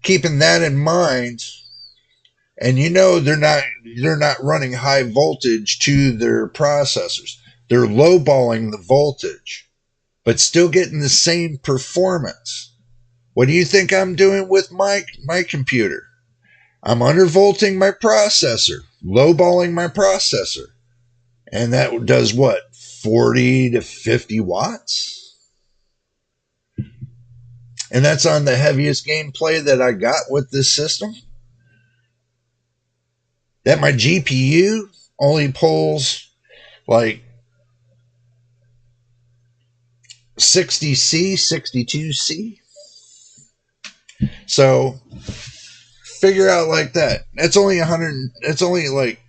keeping that in mind, and they're not running high voltage to their processors. They're lowballing the voltage, but still getting the same performance. What do you think I'm doing with my computer? I'm undervolting my processor, lowballing my processor. And that does what? 40 to 50 watts? And that's on the heaviest gameplay that I got with this system. That my GPU only pulls like 60C, 62C. So figure out like that. That's only 100. It's only like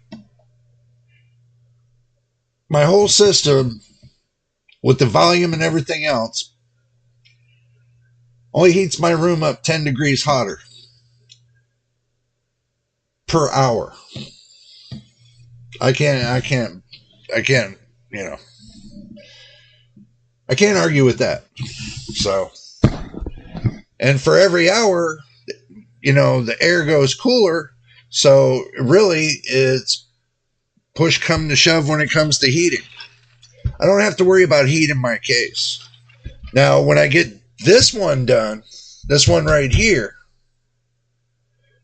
my whole system with the volume and everything else only heats my room up 10 degrees hotter per hour. I can't, I can't argue with that. So, and for every hour, the air goes cooler. So really it's push come to shove when it comes to heating. I don't have to worry about heat in my case. Now, when I get this one done, this one right here,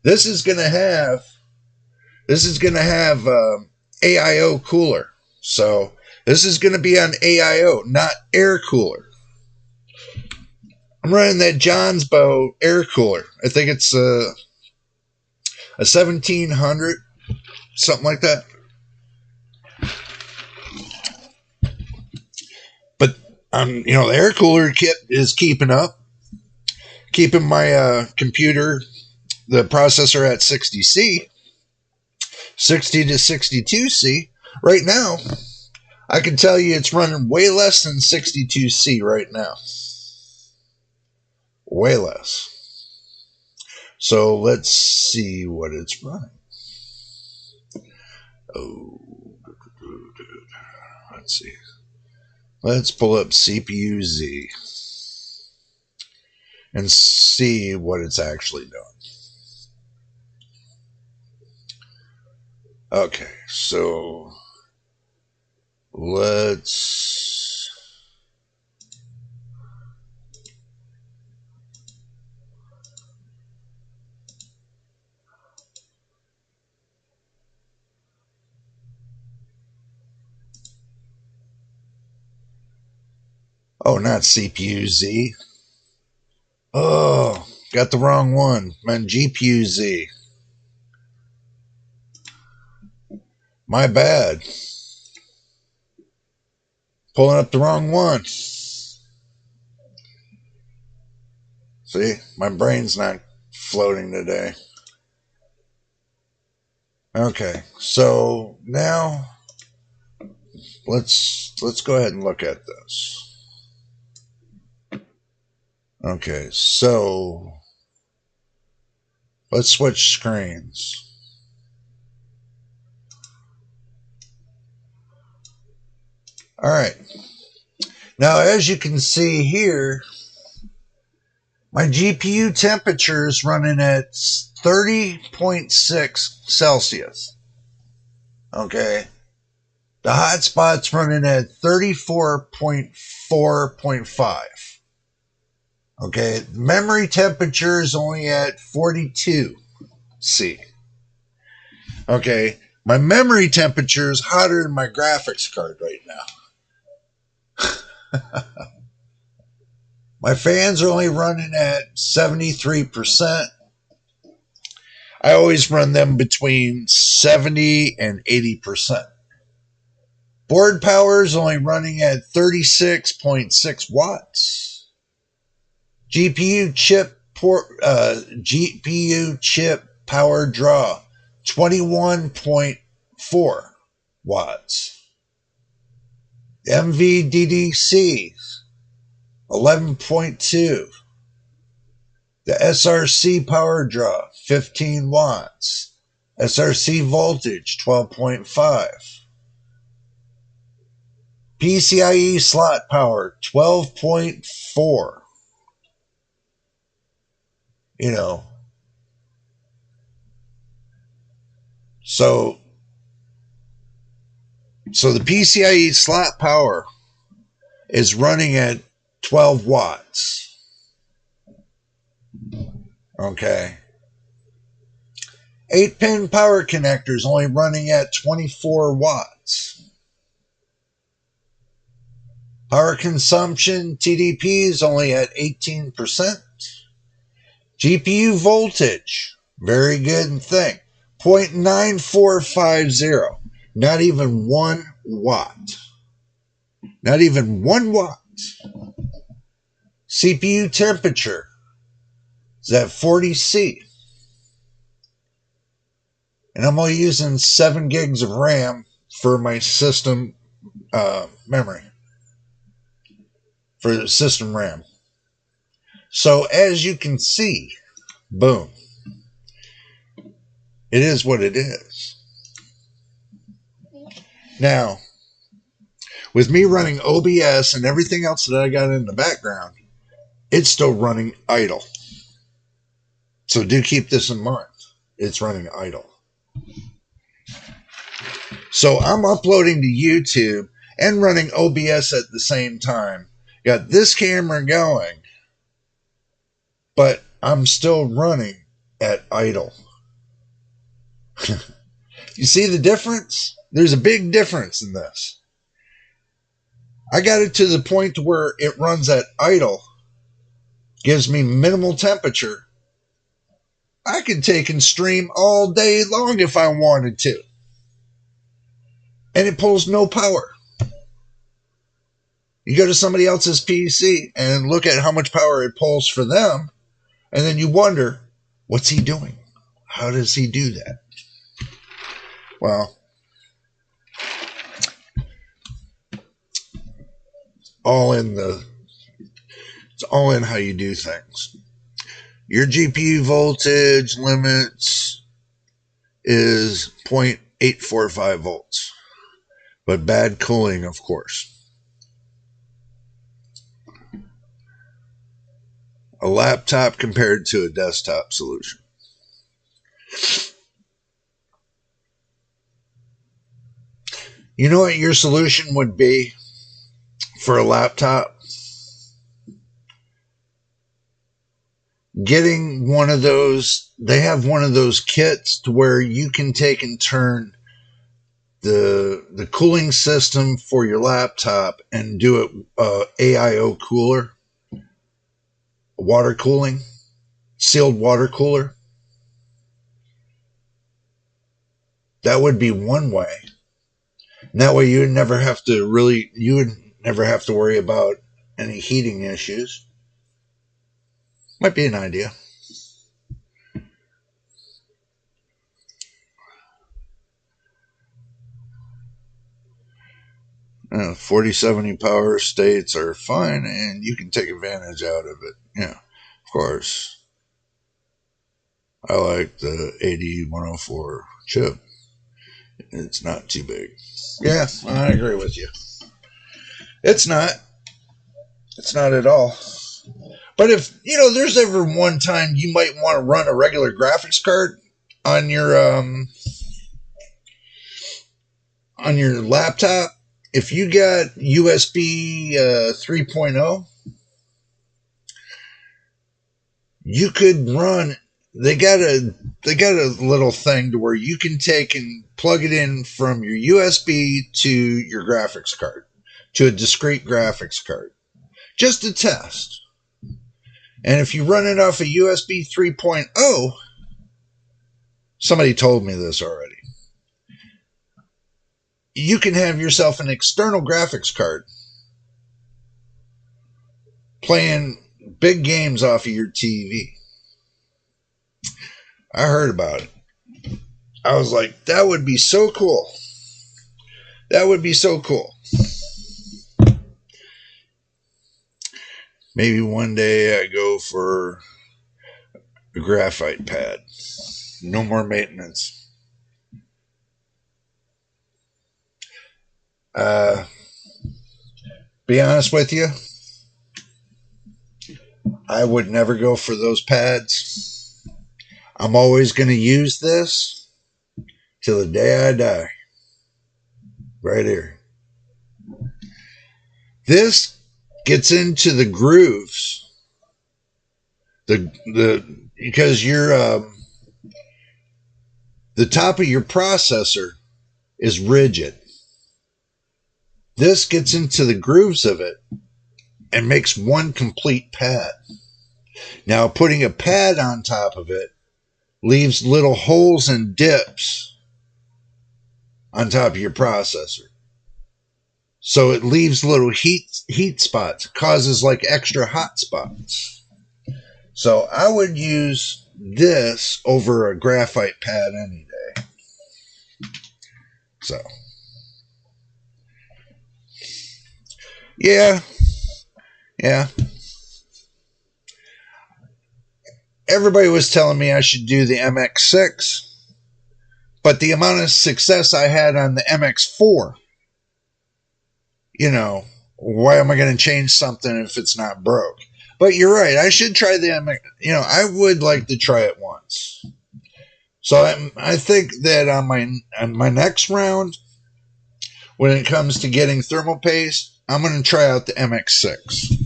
this is going to have AIO cooler. So this is going to be on AIO, not air cooler. I'm running that John's Bow air cooler. I think it's a 1700, something like that. But the air cooler kit is keeping my computer, the processor at 60C, 60 to 62C. Right now, I can tell you it's running way less than 62C right now. Way less. So let's see what it's running. Let's see. Let's pull up CPU Z and see what it's actually doing. Okay, so let's Oh, not CPU Z. Oh, got the wrong one. Man, GPU Z. My bad. Pulling up the wrong one. See, my brain's not floating today. Okay, so now let's go ahead and look at this. Okay, so let's switch screens. All right. Now, as you can see here, my GPU temperature is running at 30.6 Celsius. Okay. The hotspot's running at 34.4.5. Okay. Memory temperature is only at 42 C. Okay. My memory temperature is hotter than my graphics card right now. My fans are only running at 73%. I always run them between 70 and 80%. Board power is only running at 36.6 watts. GPU chip power draw 21.4 watts. MVDDC 11.2. The SRC power draw 15 watts. SRC voltage 12.5. PCIe slot power 12.4. You know. So the PCIe slot power is running at 12 watts. Okay. 8-pin power connectors only running at 24 watts. Power consumption, TDP, is only at 18%. GPU voltage, very good thing, 0.9450. Not even 1 watt. Not even 1 watt. CPU temperature is at 40 C. And I'm only using 7 gigs of RAM for my system memory. For the system RAM. So as you can see, boom. It is what it is. Now, with me running OBS and everything else that I got in the background, it's still running idle. So do keep this in mind. It's running idle. So I'm uploading to YouTube and running OBS at the same time. Got this camera going, but I'm still running at idle. You see the difference? There's a big difference in this. I got it to the point where it runs at idle, gives me minimal temperature. I could take and stream all day long if I wanted to. And it pulls no power. You go to somebody else's PC and look at how much power it pulls for them, and then you wonder, what's he doing? How does he do that? Well, it's all in how you do things. Your GPU voltage limits is 0.845 volts, but bad cooling, of course. A laptop compared to a desktop solution. You know what your solution would be for a laptop? Getting one of those, they have one of those kits to where you can take and turn the cooling system for your laptop and do it AIO cooler, water cooling, sealed water cooler. That would be one way. And that way you would never have to worry about any heating issues. Might be an idea. 4070 power states are fine, and you can take advantage out of it. Yeah, of course. I like the 8104 chip. It's not too big. Yeah, I agree with you. It's not. It's not at all. But if, there's ever one time you might want to run a regular graphics card on your laptop, if you got USB 3.0, you could run. They got a little thing to where you can take and plug it in from your USB to your graphics card, to a discrete graphics card, just to test. And if you run it off a USB 3.0, somebody told me this already, you can have yourself an external graphics card playing big games off of your TV. I heard about it. I was like, that would be so cool. That would be so cool. Maybe one day I go for a graphite pad. No more maintenance. Be honest with you, I would never go for those pads. I'm always going to use this till the day I die. Right here. This gets into the grooves. Because the top of your processor is rigid. This gets into the grooves of it and makes one complete pad. Now, putting a pad on top of it leaves little holes and dips on top of your processor. So it leaves little heat spots, causes like extra hot spots. So I would use this over a graphite pad any day. So, yeah. Everybody was telling me I should do the MX6, but the amount of success I had on the MX4, why am I going to change something if it's not broke? But you're right. I should try the MX. I would like to try it once. So I think that on my next round, when it comes to getting thermal paste, I'm going to try out the MX6.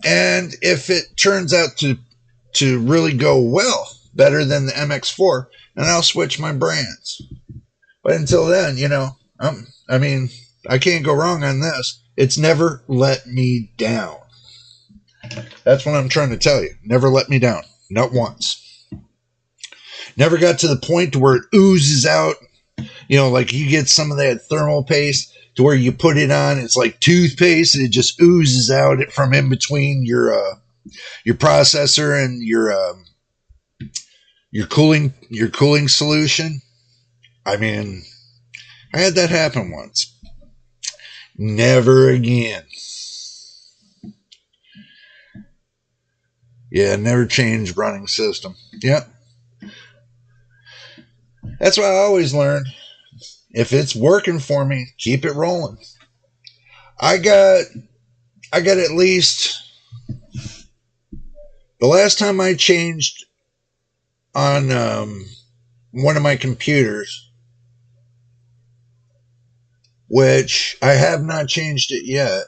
And if it turns out to really go well, better than the MX4, then I'll switch my brands. But until then, I can't go wrong on this. It's never let me down. That's what I'm trying to tell you. Never let me down. Not once. Never got to the point to where it oozes out. Like you get some of that thermal paste to where you put it on. It's like toothpaste, and it just oozes out from in between your processor and your cooling solution. I mean, I had that happen once. Never again. Yeah, never change running system. Yep. That's what I always learned. If it's working for me, keep it rolling. I got at least, the last time I changed on one of my computers, which I have not changed it yet,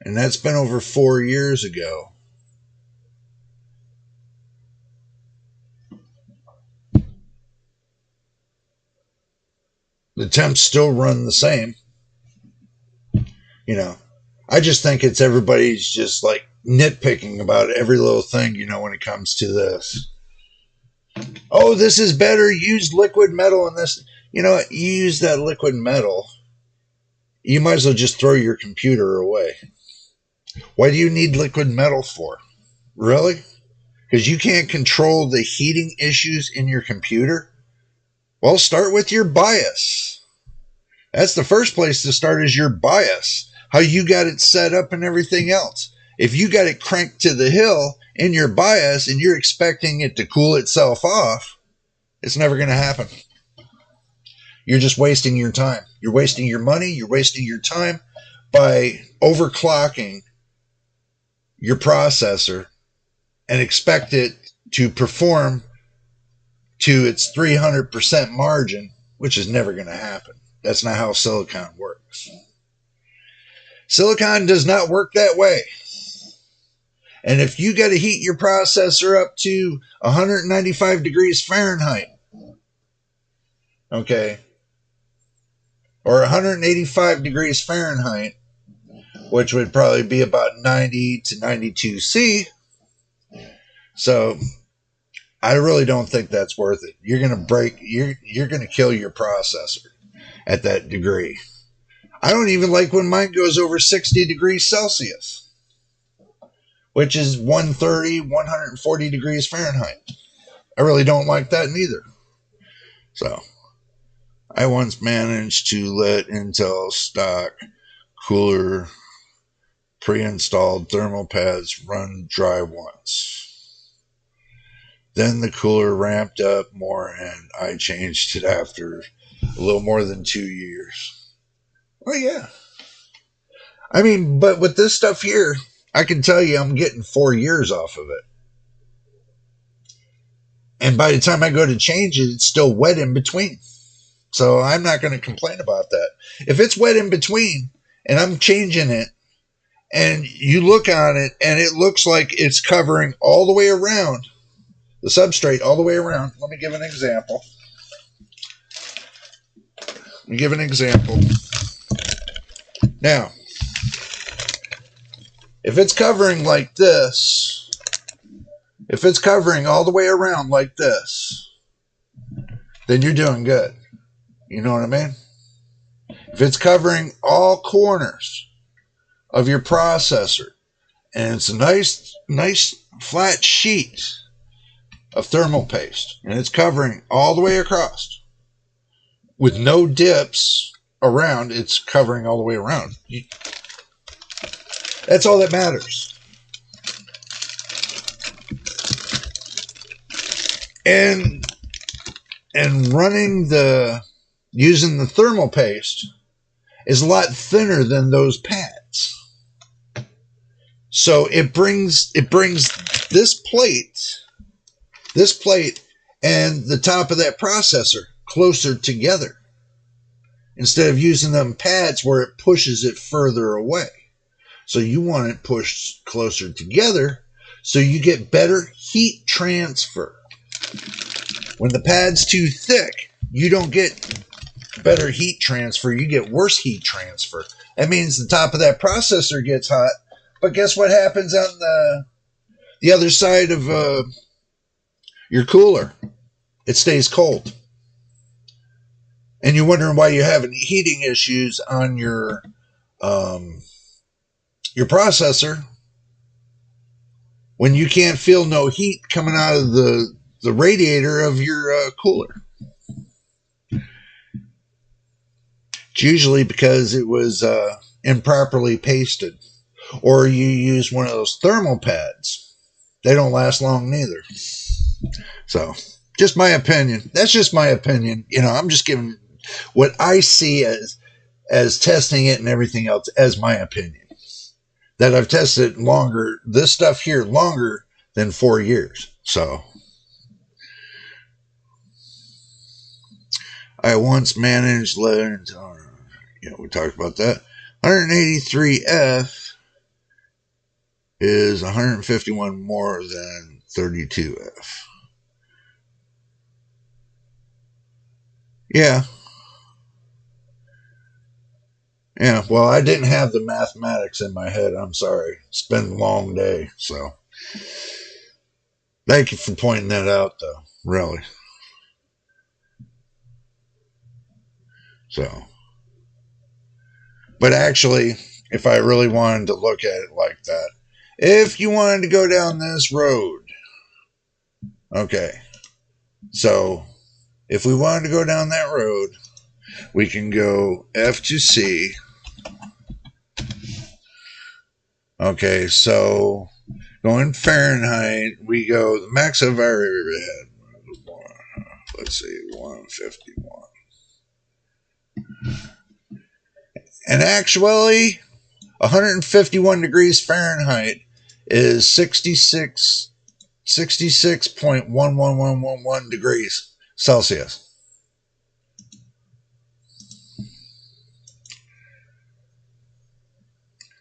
and that's been over 4 years ago. The temps still run the same. You know, I just think it's everybody's just like nitpicking about every little thing, when it comes to this. Oh, this is better. Use liquid metal in this. You use that liquid metal. You might as well just throw your computer away. Why do you need liquid metal for? Really? Because you can't control the heating issues in your computer? Well, start with your BIOS. That's the first place to start, is your BIOS. How you got it set up and everything else. If you got it cranked to the hill in your BIOS and you're expecting it to cool itself off, it's never going to happen. You're just wasting your time. You're wasting your money. You're wasting your time by overclocking your processor and expect it to perform to its 300% margin, which is never going to happen. That's not how silicon works. Silicon does not work that way. And if you got to heat your processor up to 195 degrees Fahrenheit, okay, or 185 degrees Fahrenheit, which would probably be about 90 to 92 C. So I really don't think that's worth it. You're going to kill your processor at that degree. I don't even like when mine goes over 60 degrees Celsius, which is 130, 140 degrees Fahrenheit. I really don't like that neither. So I once managed to let Intel stock cooler pre-installed thermal pads run dry once. Then the cooler ramped up more and I changed it after a little more than 2 years. Well, yeah. I mean, but with this stuff here, I can tell you I'm getting 4 years off of it. And by the time I go to change it, it's still wet in between. So I'm not going to complain about that. If it's wet in between and I'm changing it and you look on it and it looks like it's covering all the way around, the substrate all the way around. Let me give an example. Now, if it's covering like this, if it's covering all the way around like this, then you're doing good. You know what I mean? If it's covering all corners of your processor and it's a nice flat sheet of thermal paste and it's covering all the way across with no dips around, it's covering all the way around. That's all that matters. And using the thermal paste is a lot thinner than those pads. So it brings this plate and the top of that processor closer together, instead of using them pads where it pushes it further away. So you want it pushed closer together so you get better heat transfer. When the pad's too thick, you don't get better heat transfer, you get worse heat transfer. That means the top of that processor gets hot, but guess what happens on the other side of your cooler? It stays cold. And you're wondering why you're having heating issues on your processor when you can't feel no heat coming out of the radiator of your cooler. It's usually because it was improperly pasted, or you use one of those thermal pads. They don't last long neither. So, just my opinion. That's just my opinion. I'm just giving what I see as testing it and everything else as my opinion. That I've tested longer, this stuff here longer than 4 years. So I once managed we talked about that. 183F is 151 more than 32F. Yeah. Yeah, well, I didn't have the mathematics in my head. I'm sorry. It's been a long day, so thank you for pointing that out, though. Really. So, but actually, if I really wanted to look at it like that, if you wanted to go down this road, okay, so if we wanted to go down that road, we can go F to C. Okay, so going Fahrenheit, we go the max I've ever had. Let's see, 151. And actually, 151 degrees Fahrenheit is 66.11111 degrees Celsius.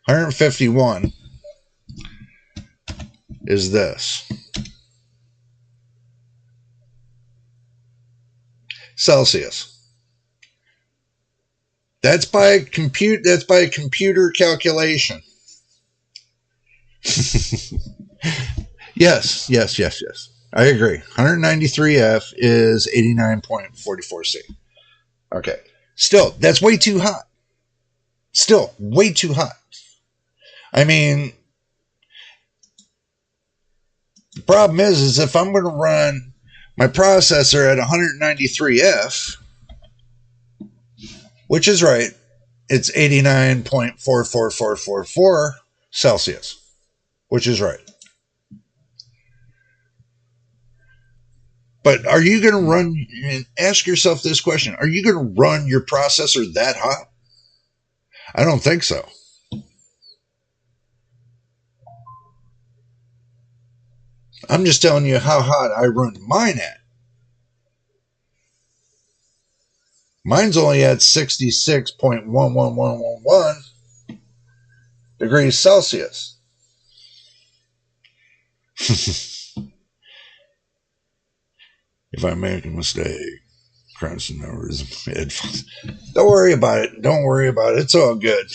$151 is this. Celsius. That's by a computer calculation. Yes. I agree. 193F is 89.44C. Okay. Still, that's way too hot. Still, way too hot. I mean, the problem is if I'm going to run my processor at 193F, which is right, it's 89.44444 Celsius, which is right. But are you going to run, and ask yourself this question, are you going to run your processor that hot? I don't think so. I'm just telling you how hot I run mine at. Mine's only at 66.11111 degrees Celsius. If I make a mistake, crunching numbers, headphones. Don't worry about it. It's all good.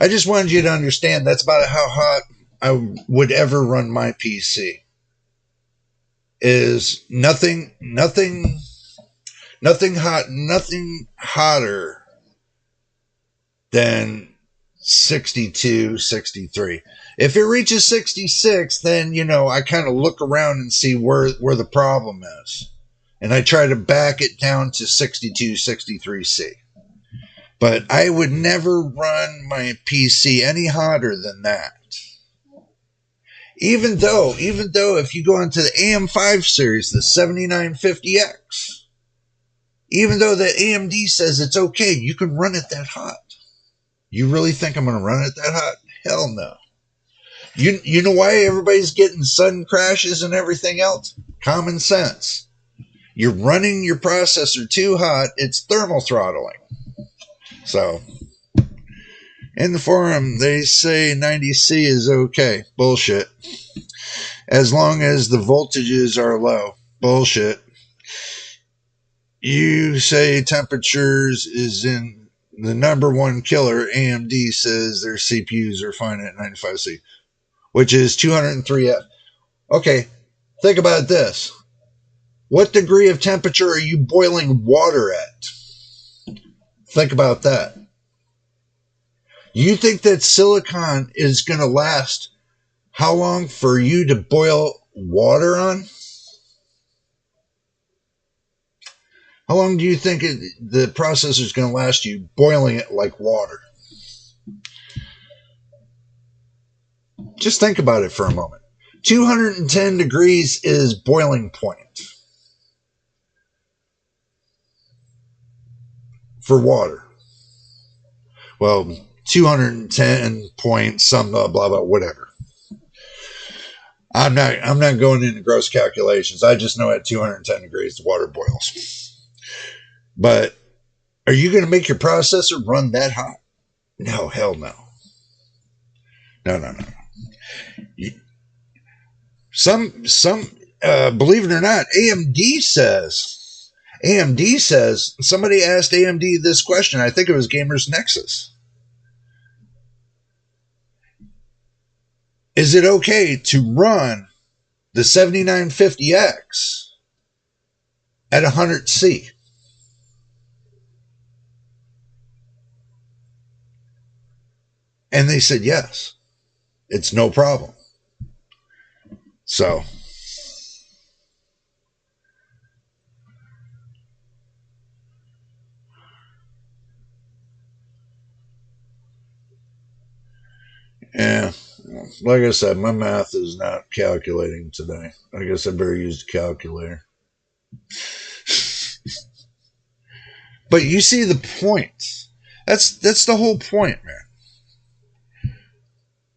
I just wanted you to understand that's about how hot I would ever run my PC. Is nothing hotter than 62, 63. If it reaches 66, then, I kind of look around and see where the problem is. And I try to back it down to 62, 63C. But I would never run my PC any hotter than that. Even though if you go into the AM5 series, the 7950X, even though the AMD says it's okay, you can run it that hot. You really think I'm going to run it that hot? Hell no. You know why everybody's getting sudden crashes and everything else? Common sense. You're running your processor too hot, it's thermal throttling. So, in the forum, they say 90C is okay. Bullshit. As long as the voltages are low. Bullshit. You say temperatures is in the number one killer. AMD says their CPUs are fine at 95C, which is 203F. Okay, think about this. What degree of temperature are you boiling water at? Think about that. You think that silicon is going to last how long for you to boil water on? How long do you think the processor is going to last you boiling it like water? Just think about it for a moment. 210 degrees is boiling point for water. Well, 210 point some blah blah whatever. I'm not going into gross calculations. I just know at 210 degrees the water boils. But are you going to make your processor run that hot? No, hell no. No. Some believe it or not, AMD says AMD says, somebody asked AMD this question, I think it was Gamers Nexus. Is it okay to run the 7950X at 100C? And they said yes. It's no problem. So, yeah, like I said, my math is not calculating today. I guess I better use the calculator. But you see the point. That's the whole point, man.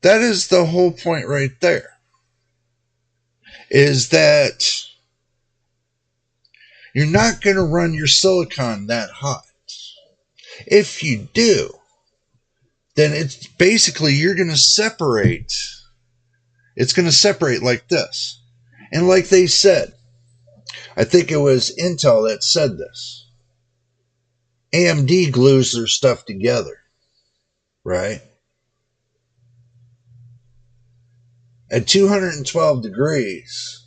That is the whole point right there. Is that you're not going to run your silicon that hot. If you do, then it's basically you're going to separate. It's going to separate like this. And like they said, I think it was Intel that said this. AMD glues their stuff together, right? At 212 degrees,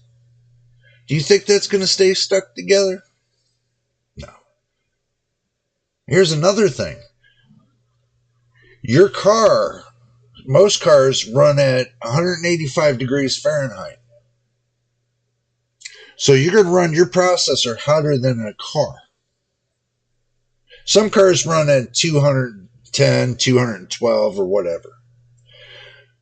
do you think that's going to stay stuck together? No. Here's another thing. Your car, most cars run at 185 degrees Fahrenheit. So you're going to run your processor hotter than a car. Some cars run at 210, 212 or whatever.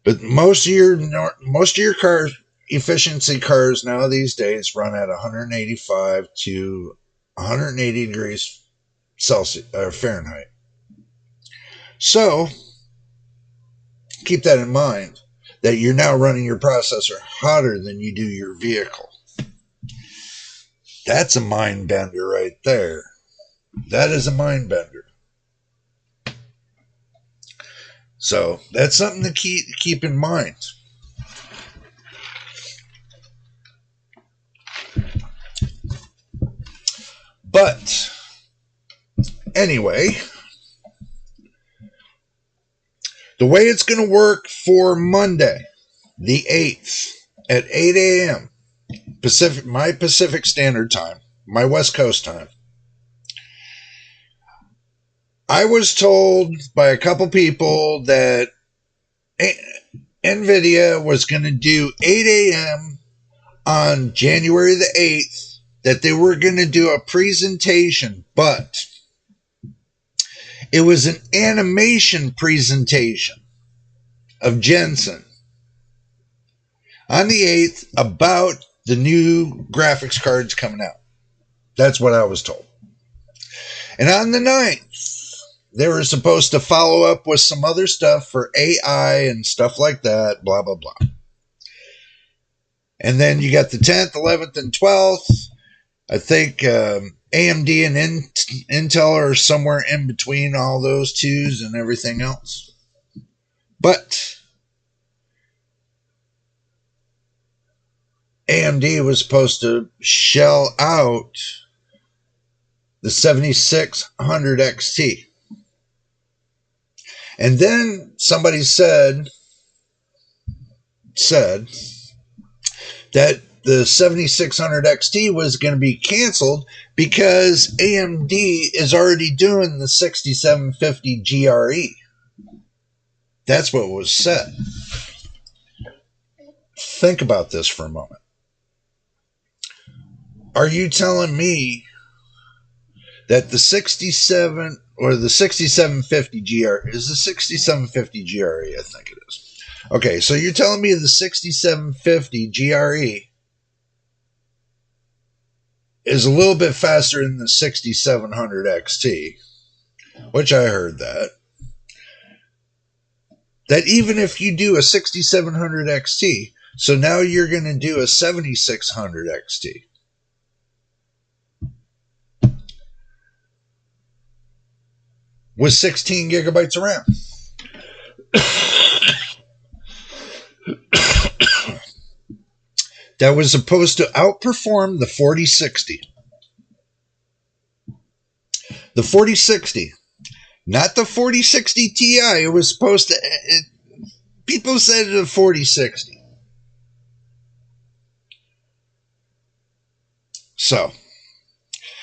But most of your car efficiency cars now these days run at 185 to 180 degrees Celsius Fahrenheit. So keep that in mind, that you're now running your processor hotter than you do your vehicle. That's a mind bender right there. That is a mind bender. So that's something to keep in mind. But anyway, the way it's going to work for Monday, the 8th at 8 a.m. my Pacific Standard Time, my West Coast time. I was told by a couple people that NVIDIA was going to do 8 a.m. on January the 8th, that they were going to do a presentation, but it was an animation presentation of Jensen on the 8th about the new graphics cards coming out. That's what I was told. And on the 9th, they were supposed to follow up with some other stuff for AI and stuff like that, blah, blah, blah. And then you got the 10th, 11th, and 12th. I think AMD and Intel are somewhere in between all those twos and everything else. But AMD was supposed to shell out the 7600 XT. And then somebody said that the 7600 XT was going to be canceled because AMD is already doing the 6750 GRE. That's what was said. Think about this for a moment. Are you telling me that the 67 or the 6750 GRE is the 6750 GRE? I think it is. Okay, so you're telling me the 6750 GRE is a little bit faster than the 6700 XT, which I heard that. That even if you do a 6700 XT, so now you're going to do a 7600 XT. With 16 gigabytes of RAM. That was supposed to outperform the 4060. The 4060. Not the 4060 Ti. It was supposed to... people said the 4060. So,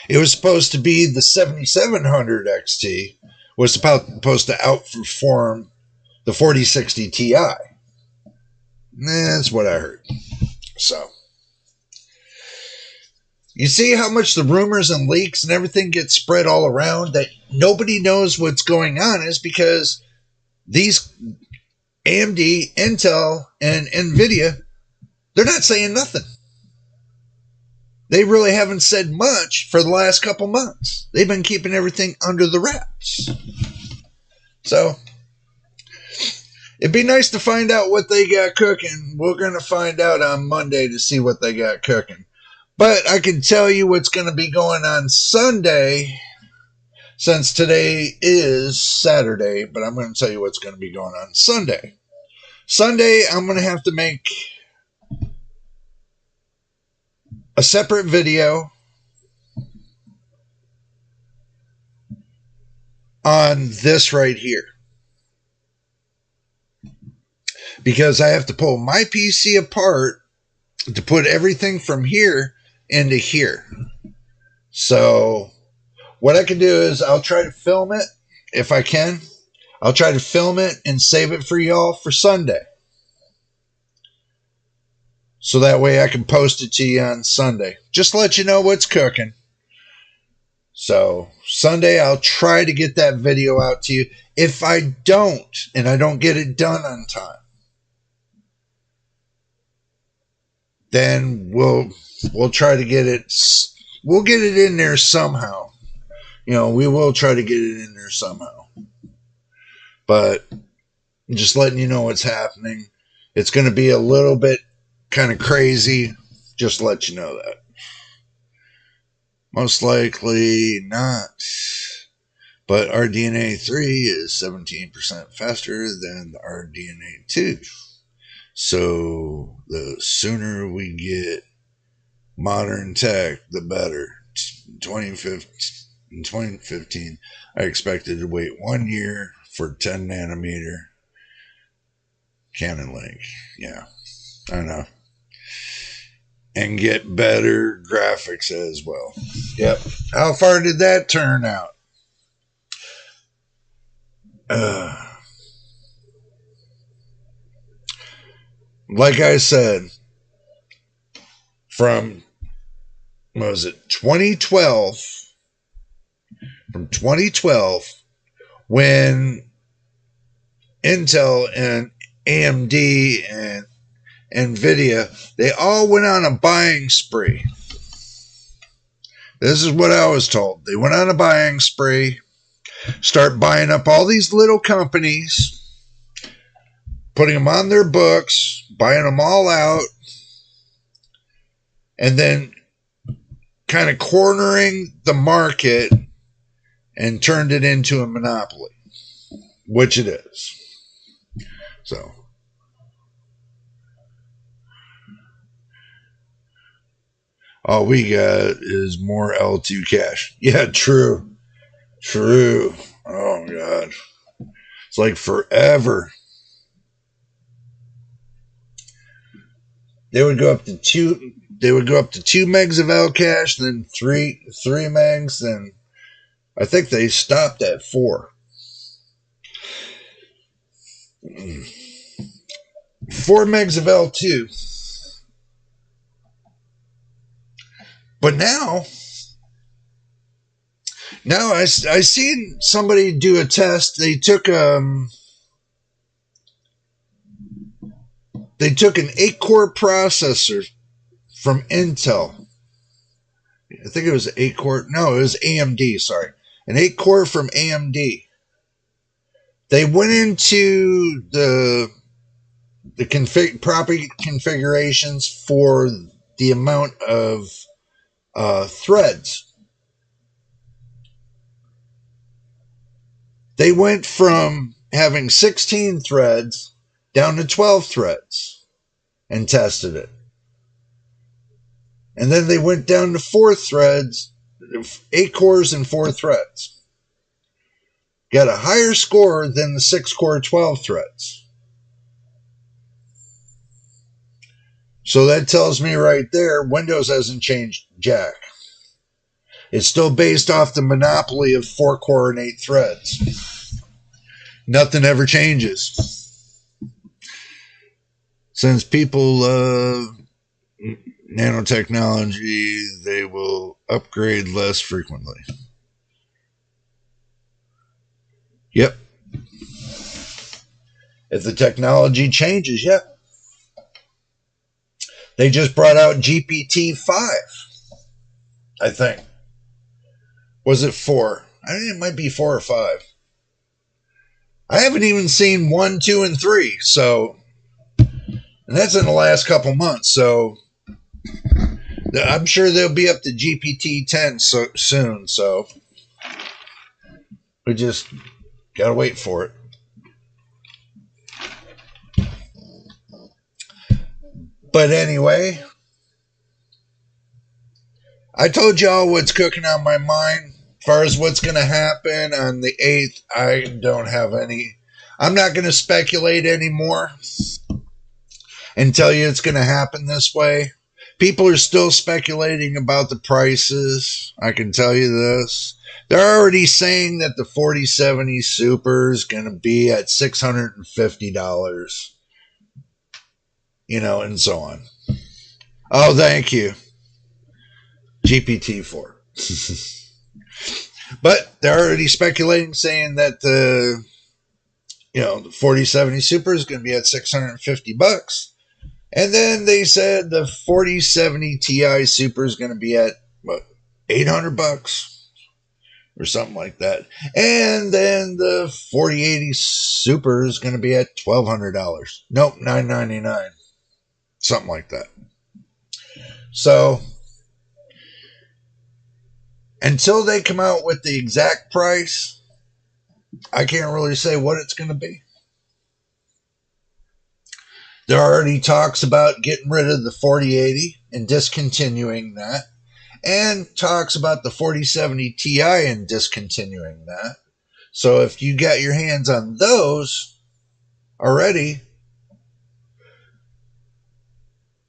it was supposed to be the 7700 XT. Was supposed to outperform the 4060 Ti. That's what I heard. So, you see how much the rumors and leaks and everything get spread all around, that nobody knows what's going on, is because these AMD, Intel, and NVIDIA, they're not saying nothing. They really haven't said much for the last couple months. They've been keeping everything under the wraps. So, it'd be nice to find out what they got cooking. We're going to find out on Monday to see what they got cooking. But I can tell you what's going to be going on Sunday, since today is Saturday, but I'm going to tell you what's going to be going on Sunday. Sunday, I'm going to have to make a separate video on this right here, because I have to pull my PC apart to put everything from here into here. So what I can do is I'll try to film it if I can. I'll try to film it and save it for y'all for Sunday, so that way I can post it to you on Sunday. Just let you know what's cooking. So Sunday I'll try to get that video out to you. If I don't, and I don't get it done on time, then we'll try to get it. We'll get it in there somehow. You know, we will try to get it in there somehow. But I'm just letting you know what's happening. It's going to be a little bit kind of crazy. Just to let you know that. Most likely not. But RDNA 3 is 17% faster than the RDNA 2. So the sooner we get modern tech, the better. In 2015, I expected to wait 1 year for 10 nanometer Cannon Lake. Yeah, I know. And get better graphics as well. Yep. How far did that turn out? Like I said, from, what was it, 2012, from 2012, when Intel and AMD and NVIDIA, they all went on a buying spree. This is what I was told. They went on a buying spree, start buying up all these little companies, putting them on their books, buying them all out, and then kind of cornering the market and turned it into a monopoly, which it is. So, all we got is more L2 cash. Yeah, true. True. Oh, God. It's like forever. They would go up to 2 megs of L cache, then 3 megs, then I think they stopped at 4. 4 megs of L2. But now I seen somebody do a test. They took an 8-core processor from Intel. I think it was 8-core. No, it was AMD, sorry. An 8-core from AMD. They went into the proper configurations for the amount of threads. They went from having 16 threads down to 12 threads and tested it. And then they went down to 4 threads, 8 cores and 4 threads. got a higher score than the 6-core 12 threads. So that tells me right there, Windows hasn't changed jack. It's still based off the monopoly of 4-core and 8 threads. Nothing ever changes. Since people love nanotechnology, they will upgrade less frequently. Yep. If the technology changes, yep. They just brought out GPT-5, I think. Was it 4? I think it might be 4 or 5. I haven't even seen 1, 2, and 3. So, and that's in the last couple months. So, I'm sure they'll be up to GPT-10 soon. So, we just got to wait for it. But anyway, I told y'all what's cooking on my mind. As far as what's going to happen on the 8th, I don't have any. I'm not going to speculate anymore and tell you it's going to happen this way. People are still speculating about the prices. I can tell you this. They're already saying that the 4070 Super is going to be at $650. You know, and so on. Oh, thank you. GPT-4. But they're already speculating, saying that the 4070 Super is going to be at $650. And then they said the 4070 Ti Super is going to be at, what, $800? Or something like that. And then the 4080 Super is going to be at $1,200. Nope, $999. Something like that. So, until they come out with the exact price, I can't really say what it's going to be. There are already talks about getting rid of the 4080 and discontinuing that. And talks about the 4070 Ti and discontinuing that. So if you got your hands on those already,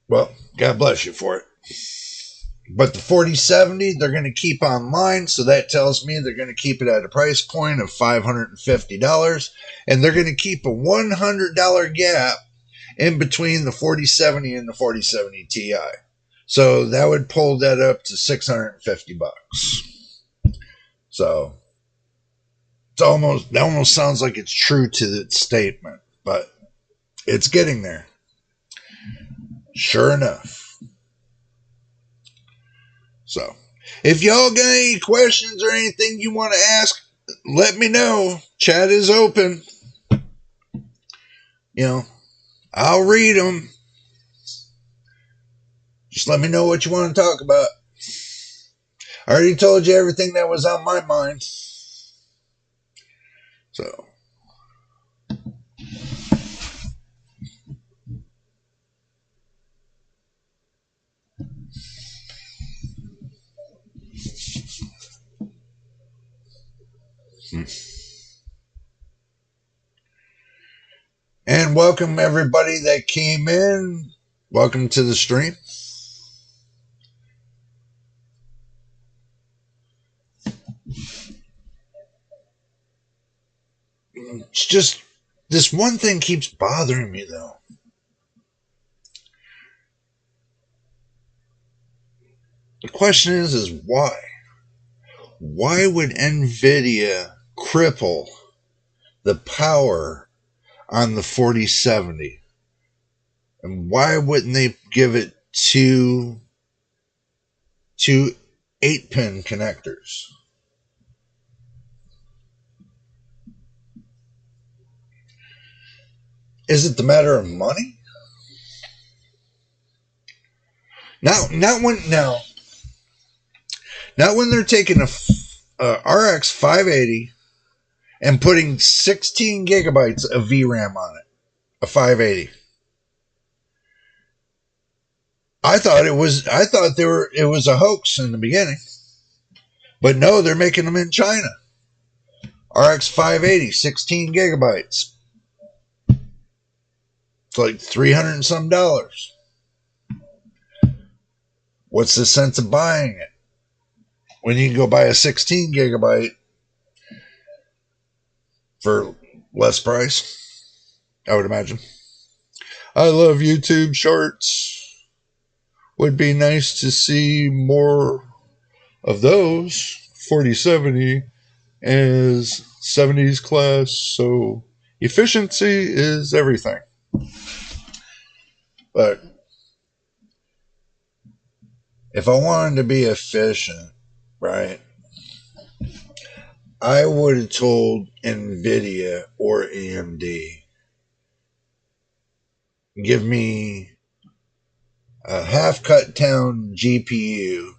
well, God bless you for it. But the 4070, they're going to keep online, so that tells me they're going to keep it at a price point of $550, and they're going to keep a $100 gap in between the 4070 and the 4070 Ti. So that would pull that up to $650. So it almost sounds like it's true to the statement, but it's getting there. Sure enough. So, if y'all got any questions or anything you want to ask, let me know. Chat is open. I'll read them. Just let me know what you want to talk about. I already told you everything that was on my mind. So. And welcome everybody that came in. Welcome to the stream. It's just this one thing keeps bothering me though. The question is why? Why would NVIDIA cripple the power on the 4070? And why wouldn't they give it two 8-pin connectors? Is it the matter of money? Not when they're taking a RX 580 and putting 16 gigabytes of VRAM on it, a 580. I thought it was a hoax in the beginning, but no, they're making them in China. RX 580, 16 gigabytes. It's like $300 and some. What's the sense of buying it when you can go buy a 16 gigabyte for less price? I would imagine. I love YouTube shorts. Would be nice to see more of those. 4070 is 70s class, so efficiency is everything. But if I wanted to be efficient, right, I would have told NVIDIA or AMD, give me a half-cut down GPU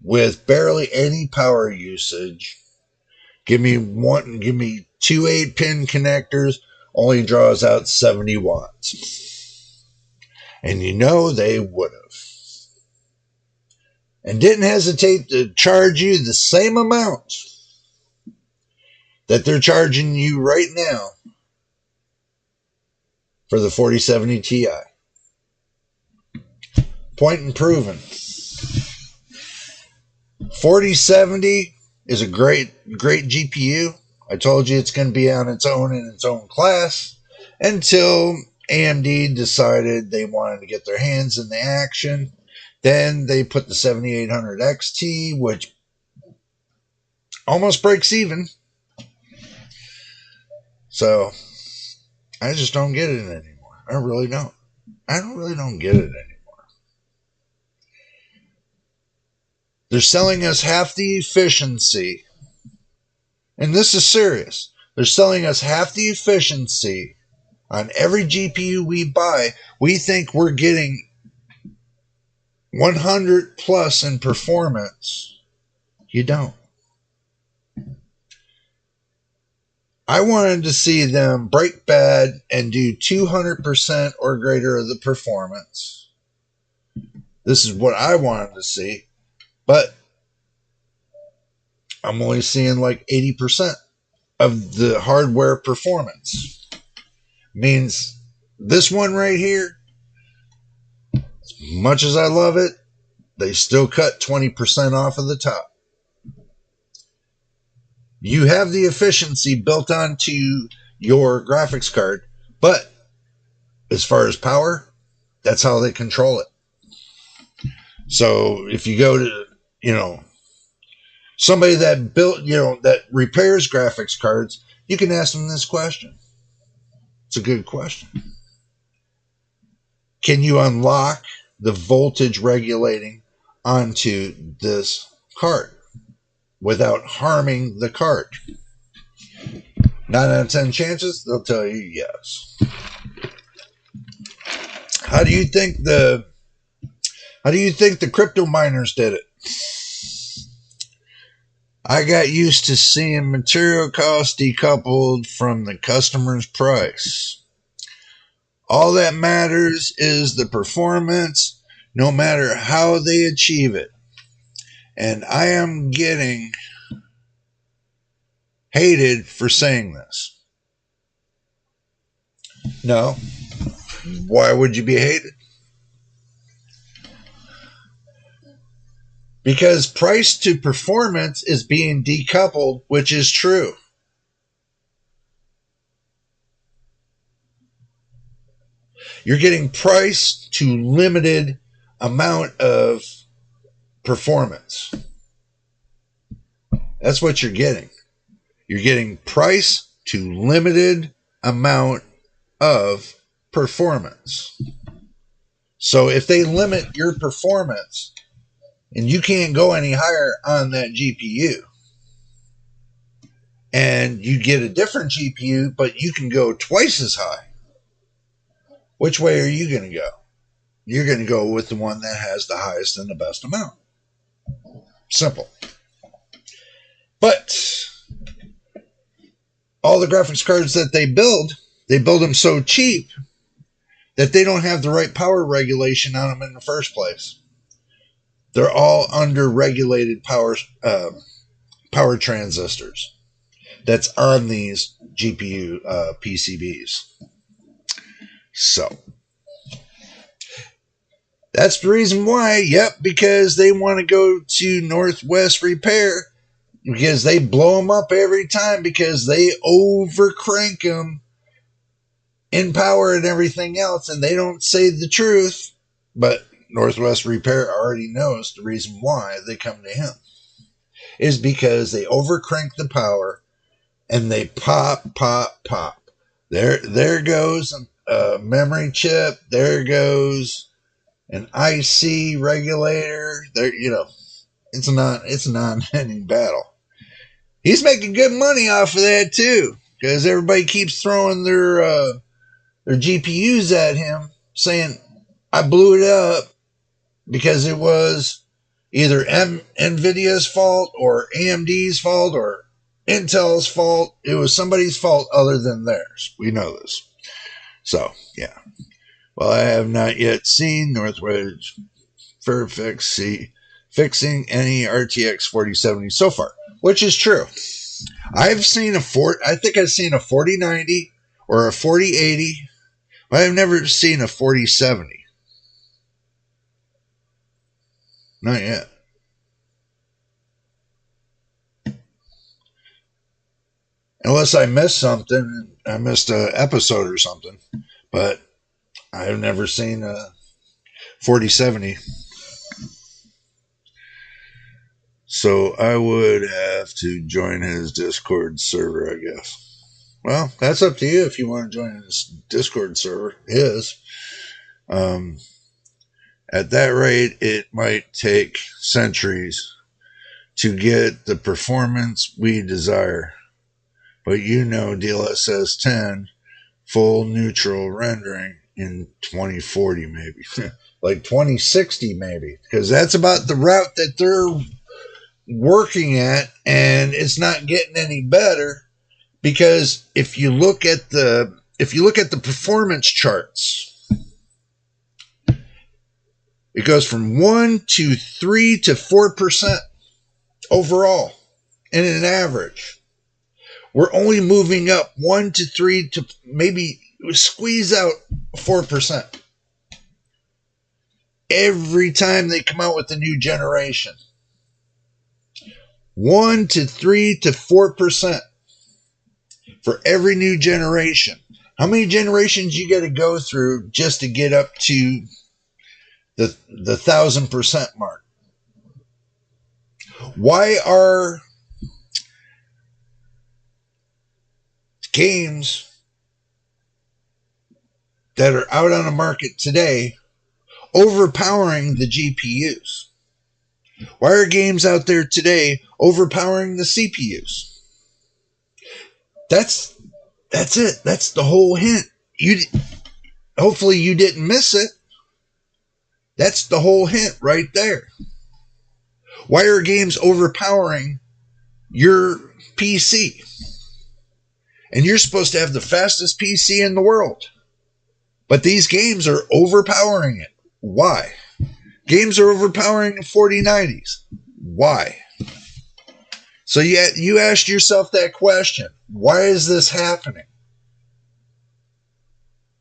with barely any power usage. Give me two 8-pin connectors, only draws out 70 watts. And you know they would have. And didn't hesitate to charge you the same amount that they're charging you right now for the 4070 Ti. Point and proven. 4070 is a great GPU. I told you it's going to be on its own in its own class until AMD decided they wanted to get their hands in the action. Then they put the 7800 XT, which almost breaks even. So I just don't get it anymore. I really don't. I really don't get it anymore. They're selling us half the efficiency. And this is serious. They're selling us half the efficiency on every GPU we buy. We think we're getting 100 plus in performance. You don't. I wanted to see them break bad and do 200% or greater of the performance. This is what I wanted to see. But I'm only seeing like 80% of the hardware performance. Means this one right here, as much as I love it, they still cut 20% off of the top. You have the efficiency built onto your graphics card, but as far as power, that's how they control it. So if you go to, somebody that built, that repairs graphics cards, you can ask them this question. It's a good question. Can you unlock the voltage regulating onto this card without harming the card? 9 out of 10 chances, they'll tell you yes. How do you think the crypto miners did it? I got used to seeing material costs decoupled from the customer's price. All that matters is the performance, no matter how they achieve it. And I am getting hated for saying this. No. Why would you be hated? Because price to performance is being decoupled, which is true. You're getting price to limited amount of performance. That's what you're getting. You're getting price to limited amount of performance. So if they limit your performance and you can't go any higher on that GPU, and you get a different GPU, but you can go twice as high, which way are you going to go? You're going to go with the one that has the highest and the best amount. Simple. But all the graphics cards that they build them so cheap that they don't have the right power regulation on them in the first place. They're all under regulated power power transistors that's on these GPU PCBs. So that's the reason why. Yep, because they want to go to Northwest Repair, because they blow them up every time because they overcrank them in power and everything else, and they don't say the truth. But Northwest Repair already knows the reason why they come to him is because they overcrank the power and they pop. There goes a memory chip. There goes an IC regulator. There, it's a non-ending battle. He's making good money off of that too, because everybody keeps throwing their GPUs at him, saying, I blew it up because it was either NVIDIA's fault or AMD's fault or Intel's fault. It was somebody's fault other than theirs. We know this. So, yeah. Well, I have not yet seen Northwest fixing any RTX 4070 so far, which is true. I've seen I think I've seen a 4090 or a 4080, but I've never seen a 4070. Not yet. Unless I missed something. I missed an episode or something. But I've never seen a 4070. So I would have to join his Discord server, I guess. Well, that's up to you if you want to join his Discord server. At that rate, it might take centuries to get the performance we desire. But DLSS 10 full neutral rendering in 2040 maybe. Like 2060 maybe. Because that's about the route that they're working at, and it's not getting any better. Because if you look at the performance charts, it goes from 1 to 3 to 4% overall in an average. We're only moving up 1 to 3 to maybe squeeze out 4% every time they come out with a new generation. 1 to 3 to 4% for every new generation. How many generations you got to go through just to get up to the 1,000% mark? Why are games that are out on the market today overpowering the GPUs? Why are games out there today overpowering the CPUs? That's it. That's the whole hint. Hopefully you didn't miss it. That's the whole hint right there. Why are games overpowering your PC? And you're supposed to have the fastest PC in the world. But these games are overpowering it. Why? Games are overpowering the 4090s. Why? So you asked yourself that question. Why is this happening?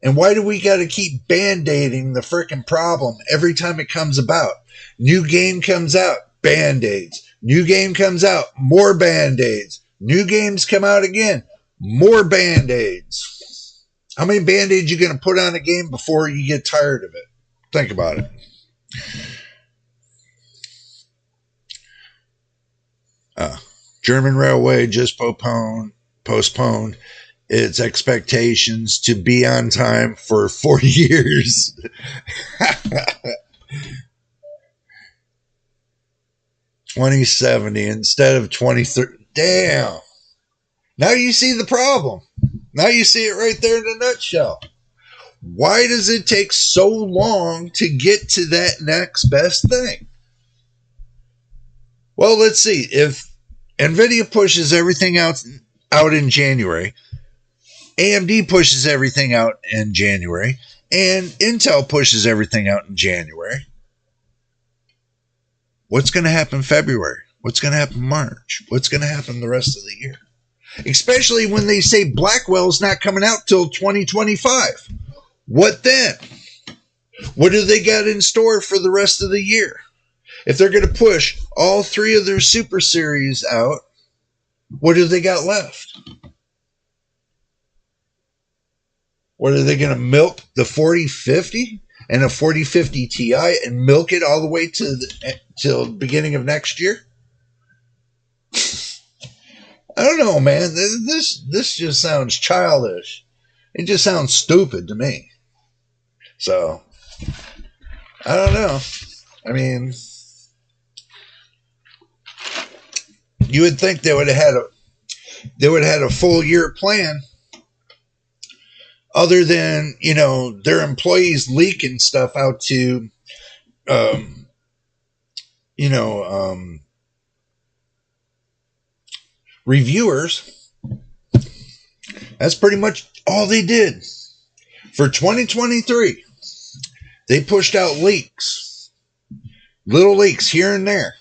And why do we got to keep band-aiding the freaking problem every time it comes about? New game comes out, band-aids. New game comes out, more band-aids. New games come out again, more band-aids. How many band-aids you going to put on a game before you get tired of it? Think about it. German Railway just postponed its expectations to be on time for 4 years. 2070 instead of 2030. Damn. Now you see the problem. Now you see it right there in a nutshell. Why does it take so long to get to that next best thing? Well, let's see. If NVIDIA pushes everything out in January, AMD pushes everything out in January, and Intel pushes everything out in January, what's going to happen in February? What's going to happen in March? What's going to happen the rest of the year? Especially when they say Blackwell's not coming out till 2025. What then? What do they got in store for the rest of the year? If they're going to push all 3 of their Super Series out, what do they got left? What are they going to milk the 4050 and a 4050 Ti and milk it all the way till the beginning of next year? I don't know, man. This just sounds childish. It just sounds stupid to me. So, I don't know. I mean, you would think they would have had a full year plan, other than, their employees leaking stuff out to, reviewers. That's pretty much all they did. For 2023, they pushed out leaks, little leaks here and there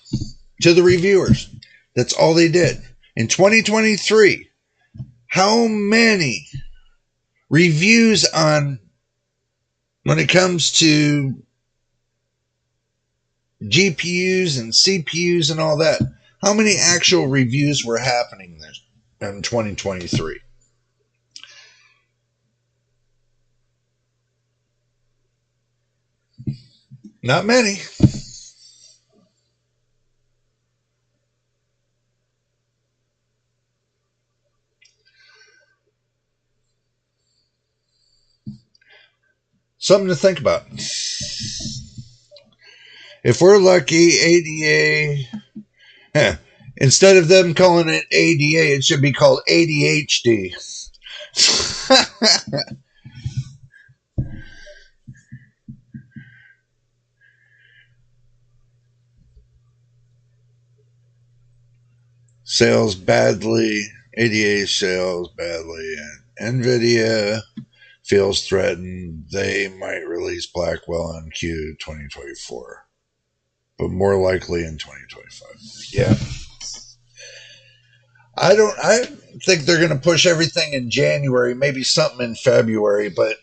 to the reviewers. That's all they did. In 2023, how many reviews when it comes to GPUs and CPUs and all that, how many actual reviews were happening there in 2023? Not many. Something to think about. If we're lucky, ADA, instead of them calling it ADA, it should be called ADHD. Sales badly, ADA sales badly, and NVIDIA feels threatened. They might release Blackwell in Q 2024, but more likely in 2025. Yeah. I think they're going to push everything in January, maybe something in February, but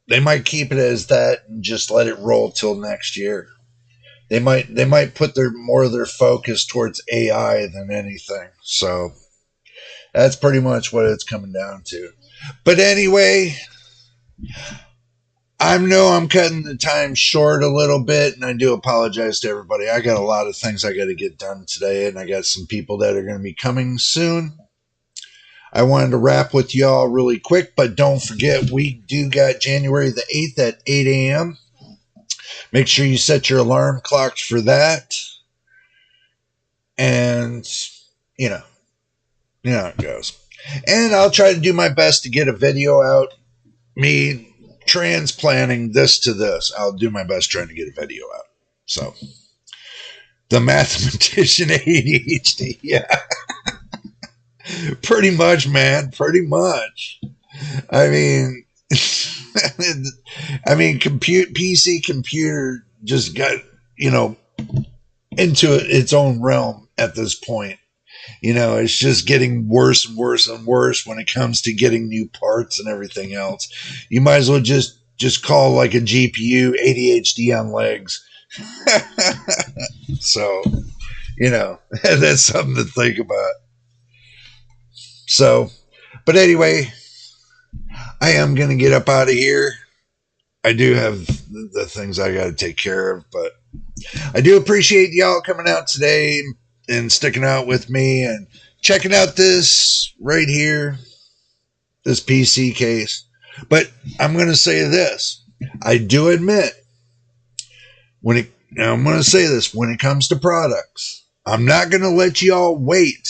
they might keep it as that and just let it roll till next year. They might put more of their focus towards AI than anything. So that's pretty much what it's coming down to. But anyway, I know I'm cutting the time short a little bit, and I do apologize to everybody. I got a lot of things I got to get done today, and I got some people that are going to be coming soon. I wanted to wrap with y'all really quick, but don't forget, we do got January the 8th at 8 a.m. Make sure you set your alarm clocks for that. And, you know how it goes. And I'll try to do my best to get a video out. Me transplanting this to this. I'll do my best trying to get a video out. So, the mathematician ADHD. Yeah. Pretty much, man. Pretty much. I mean, PC computer just got, into its own realm at this point. It's just getting worse and worse and worse when it comes to getting new parts and everything else. You might as well just call like a GPU ADHD on legs. So, that's something to think about. So, but anyway, I am going to get up out of here. I do have the things I got to take care of, but I do appreciate y'all coming out today and sticking out with me and checking out this right here, this PC case. But I'm going to say this. I do admit, I'm going to say this, when it comes to products, I'm not going to let y'all wait.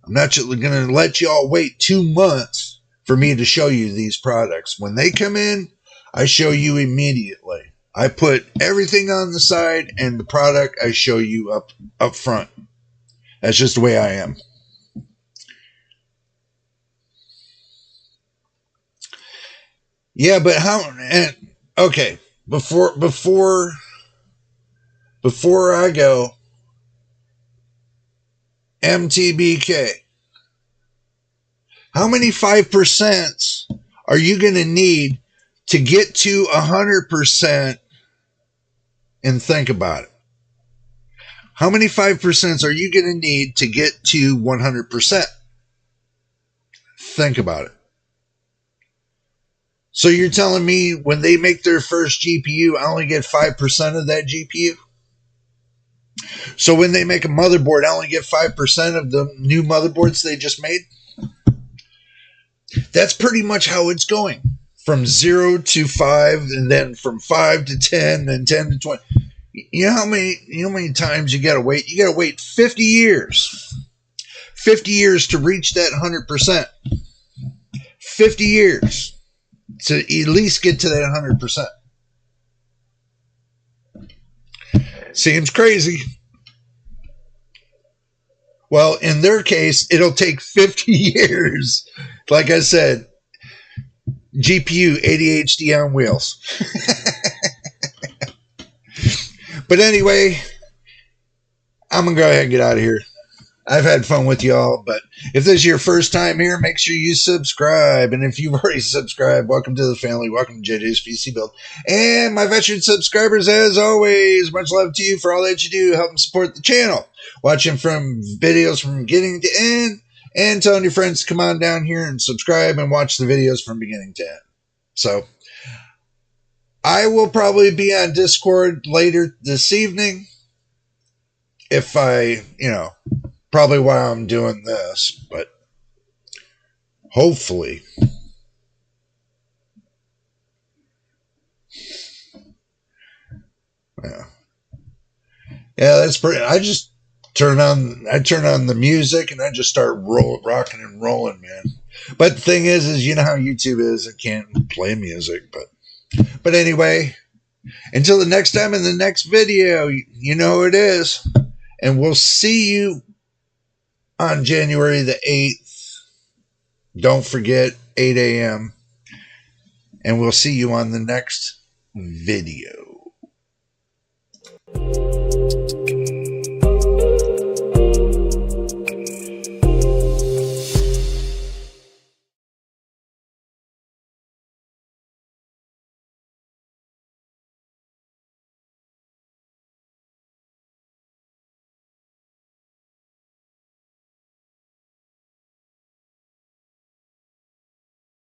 I'm not going to let y'all wait 2 months for me to show you these products. When they come in, I show you immediately. I put everything on the side, and the product I show you up front. That's just the way I am. Yeah, but okay, before I go, MTBK. How many 5% are you going to need to get to 100%? And think about it. How many 5% are you going to need to get to 100%? Think about it. So you're telling me when they make their first GPU, I only get 5% of that GPU? So when they make a motherboard, I only get 5% of the new motherboards they just made? That's pretty much how it's going. From 0 to 5, and then from 5 to 10, and 10 to 20. You know how many times you gotta wait? You gotta wait 50 years. 50 years to reach that 100%. 50 years to at least get to that 100%. Seems crazy. Well, in their case, it'll take 50 years. Like I said, GPU ADHD on wheels. But anyway, I'm going to go ahead and get out of here. I've had fun with y'all, but if this is your first time here, make sure you subscribe. And if you've already subscribed, welcome to the family. Welcome to JJ's PC Build. And my veteran subscribers, as always, much love to you for all that you do, helping support the channel. Watching from videos from beginning to end, and telling your friends to come on down here and subscribe and watch the videos from beginning to end. So, I will probably be on Discord later this evening. If I, probably while I'm doing this, but hopefully. Yeah, that's pretty. I turn on the music and I just start rocking and rolling, man. But the thing is you know how YouTube is, it can't play music, but anyway, until the next time in the next video, you know who it is. And we'll see you on January the 8th. Don't forget, 8 a.m. And we'll see you on the next video.